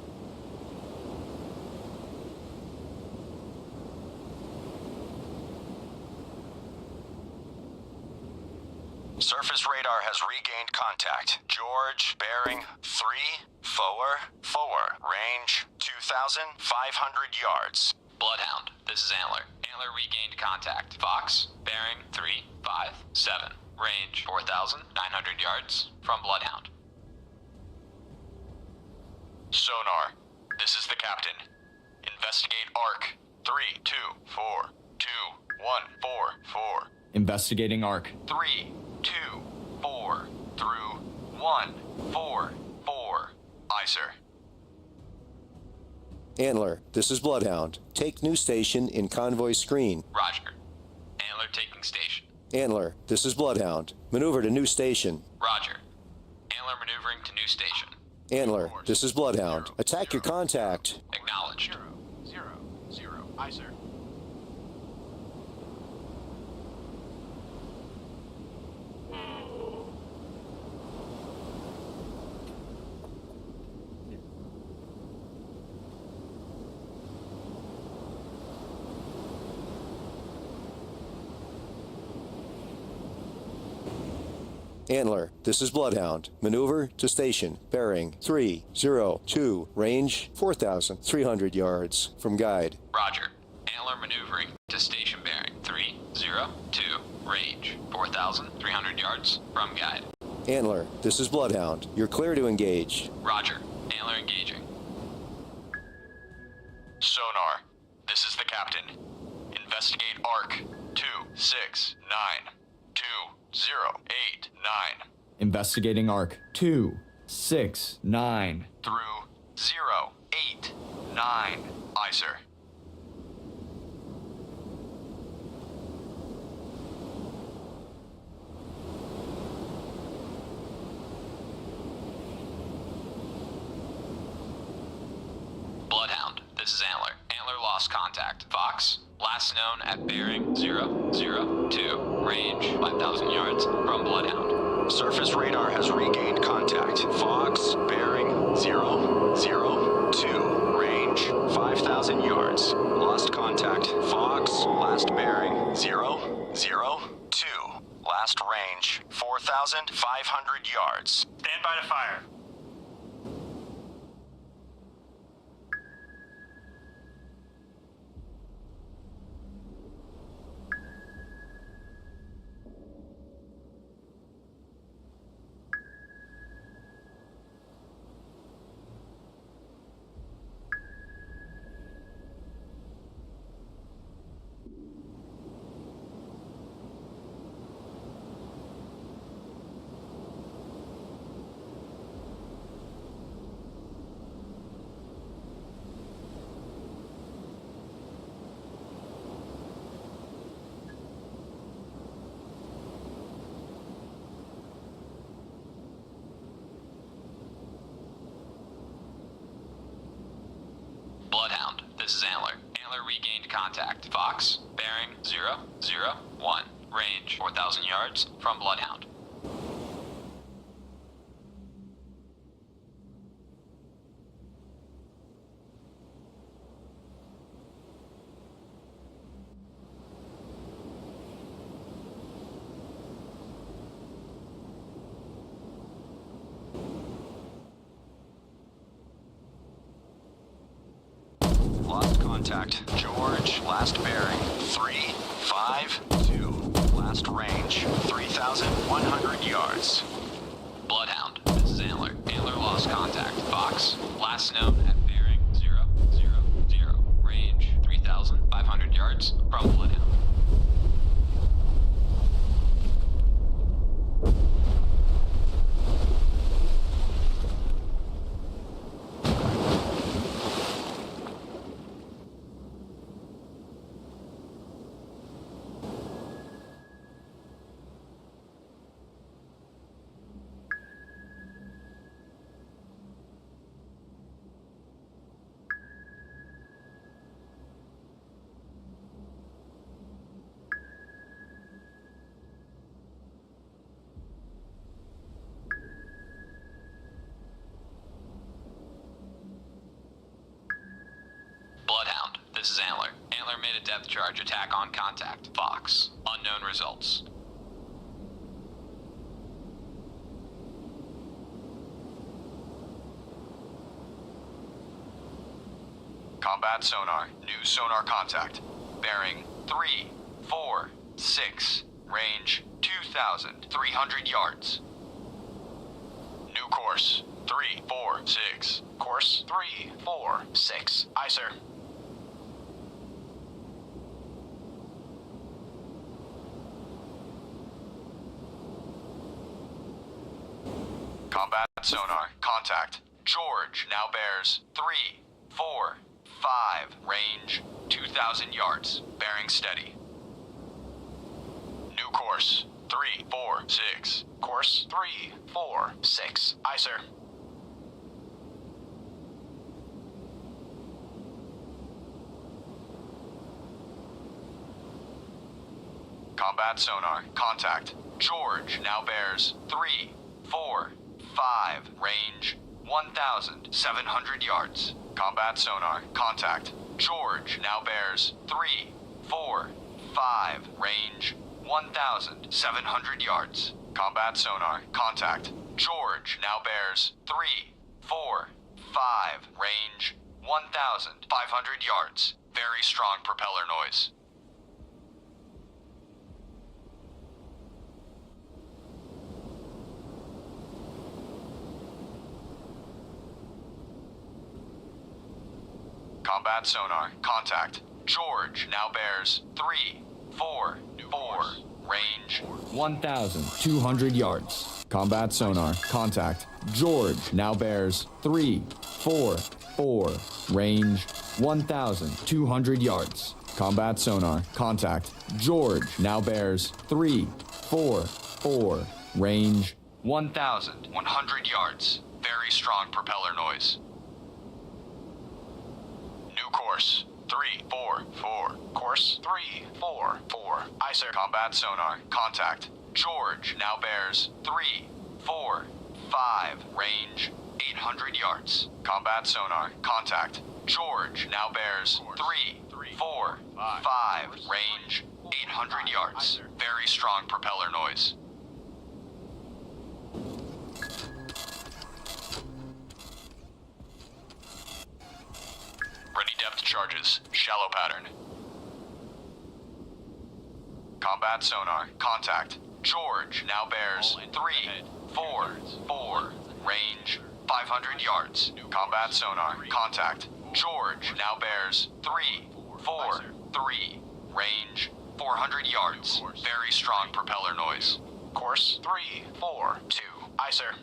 Speaker 3: Surface radar has regained contact. George, bearing 3-4-4. Range 2,500 yards.
Speaker 1: Bloodhound, this is Antler. Antler regained contact. Fox, bearing 357. Range 4,900 yards from Bloodhound.
Speaker 3: Sonar. This is the captain. Investigate arc 3-2-4-2-1-4-4.
Speaker 4: Investigating arc.
Speaker 3: 3-2-4 through 1-4-4. Aye, sir.
Speaker 2: Antler, this is Bloodhound. Take new station in Convoy Screen.
Speaker 1: Roger. Antler taking station.
Speaker 2: Antler, this is Bloodhound. Maneuver to new station.
Speaker 1: Roger. Antler maneuvering to new station.
Speaker 2: Antler, this is Bloodhound. Attack your contact.
Speaker 1: Acknowledged.
Speaker 7: 0-0-0. Aye, sir.
Speaker 2: Antler, this is Bloodhound. Maneuver to station. Bearing 3-0-2. Range 4,300 yards from guide.
Speaker 1: Roger. Antler maneuvering to station bearing 302. Range 4,300 yards from guide.
Speaker 2: Antler, this is Bloodhound. You're clear to engage.
Speaker 1: Roger. Antler engaging.
Speaker 3: Sonar. This is the captain. Investigate arc 269 2089
Speaker 4: Investigating arc 269.
Speaker 3: through 089. Aye, sir.
Speaker 1: Bloodhound, this is Antler. Antler lost contact. Fox, last known at bearing 002. Range 5,000 yards from Bloodhound.
Speaker 3: Surface radar has regained contact. Fox, bearing 002. Range 5,000 yards. Lost contact. Fox, last bearing 002. Last range 4,500 yards.
Speaker 10: Stand by to fire.
Speaker 1: contact. Fox, bearing 001, range 4,000 yards from Bloodhound.
Speaker 3: Lost contact. George, last bearing 352. Last range 3,100 yards.
Speaker 1: Bloodhound, this is Antler. Antler lost contact. Fox, last known at bearing 000, range 3,500 yards from Bloodhound. Bloodhound, this is Antler. Antler made a depth charge attack on contact. Fox, unknown results.
Speaker 3: Combat sonar. New sonar contact. Bearing 346. Range 2,300 yards. New course 346. Course 346. Aye, sir. Combat sonar. Contact. George now bears 345. Range 2,000 yards. Bearing steady. New course 346. Course 346. Aye, sir. Combat sonar. Contact. George now bears 345. Range 1,700 yards. Combat sonar. Contact. George now bears 345. Range 1,700 yards. Combat sonar. Contact. George now bears 345. Range 1,500 yards. Very strong propeller noise. Combat sonar. Contact. George now bears 344. Range
Speaker 4: 1,200 yards. Combat sonar. Contact. George now bears 344. Range 1,200 yards. Combat sonar. Contact. George now bears 344. Range
Speaker 3: 1,100 yards. Very strong propeller noise. New course 344. Course 344. Aye, sir. Combat sonar. Contact. George now bears 345. Range 800 yards. Combat sonar. Contact. George now bears 345. Range 800 yards. Very strong propeller noise. Ready depth charges. Shallow pattern. Combat sonar. Contact. George now bears 344. Range 500 yards. Combat sonar. Contact. George now bears 343. Range 400 yards. Very strong propeller noise. Course 342. Aye, sir.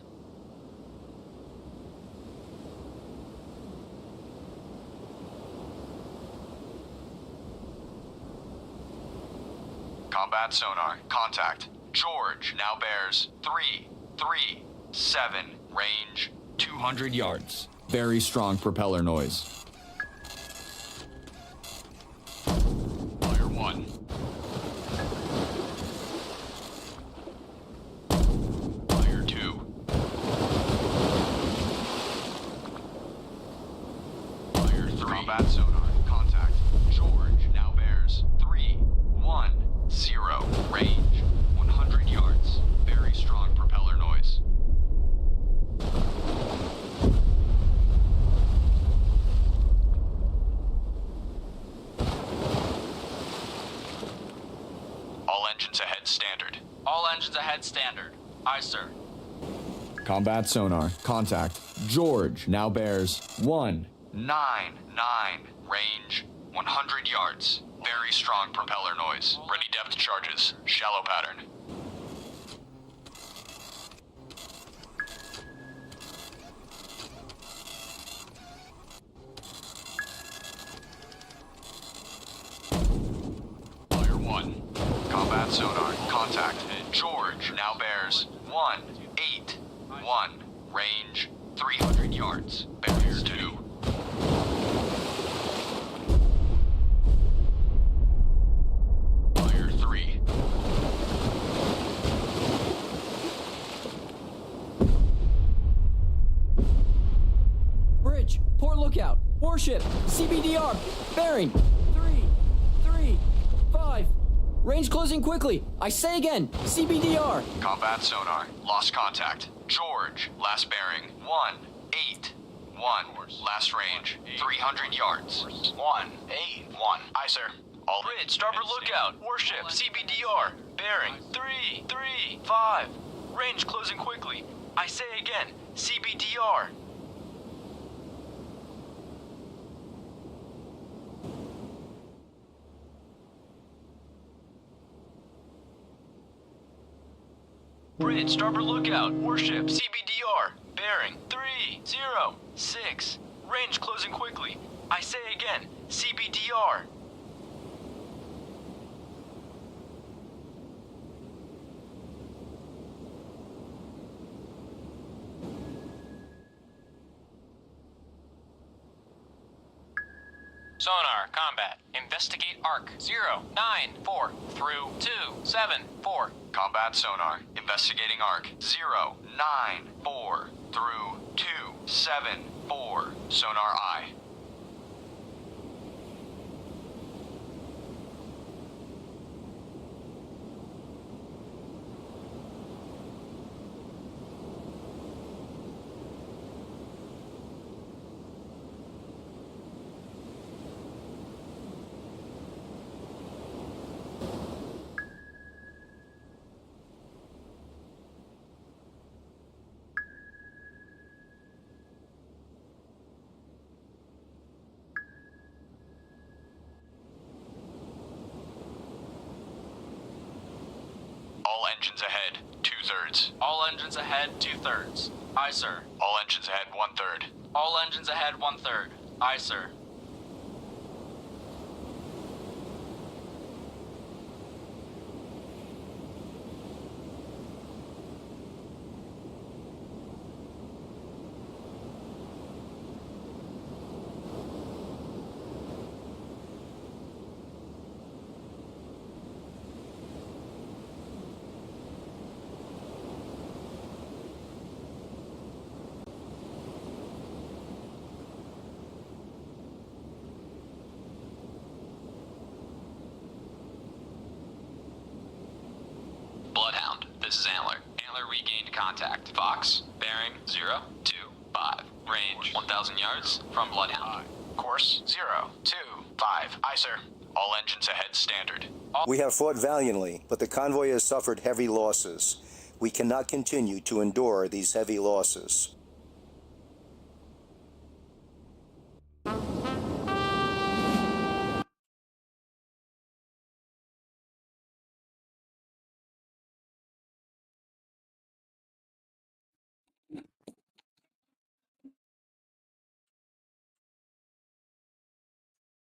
Speaker 3: Combat sonar. Contact. George now bears 337. Range
Speaker 4: 200 yards. Very strong propeller noise.
Speaker 3: Combat sonar. Contact. George now bears 310. Range 100 yards. Very strong propeller noise. All engines ahead standard.
Speaker 6: All engines ahead standard. Aye, sir.
Speaker 4: Combat sonar. Contact. George now bears 1.
Speaker 3: 9. Range 100 yards. Very strong propeller noise. Ready depth charges. Shallow pattern. Fire 1. Combat sonar. Contact. George now bears 181. Range 300 yards. Barrier 2. Fire 3.
Speaker 8: Bridge, port lookout, warship, CBDR, bearing, 335. Range closing quickly. I say again, CBDR.
Speaker 3: Combat sonar. Lost contact. George. Last bearing. 181. Last range. 300 yards. 181. Aye, sir. All
Speaker 6: Bridge, starboard lookout. Warship, CBDR. Bearing, 335. Range closing quickly. I say again, CBDR. Bridge, starboard lookout. Warship, CBDR. Bearing, 306. Range closing quickly. I say again, CBDR. Sonar, combat. Investigate arc 094 through 274.
Speaker 3: Combat sonar. Investigating arc. 094 through 274. Sonar eye. All engines ahead, 2/3.
Speaker 6: All engines ahead 2/3. Aye, sir.
Speaker 3: All engines ahead, 1/3.
Speaker 6: All engines ahead 1/3. Aye, sir.
Speaker 1: Bloodhound, this is Antler. Antler regained contact. Fox, bearing 025. Range 1,000 yards from Bloodhound.
Speaker 3: Course 025. Aye, sir. All engines ahead, standard.
Speaker 2: We have fought valiantly, but the convoy has suffered heavy losses. We cannot continue to endure these heavy losses.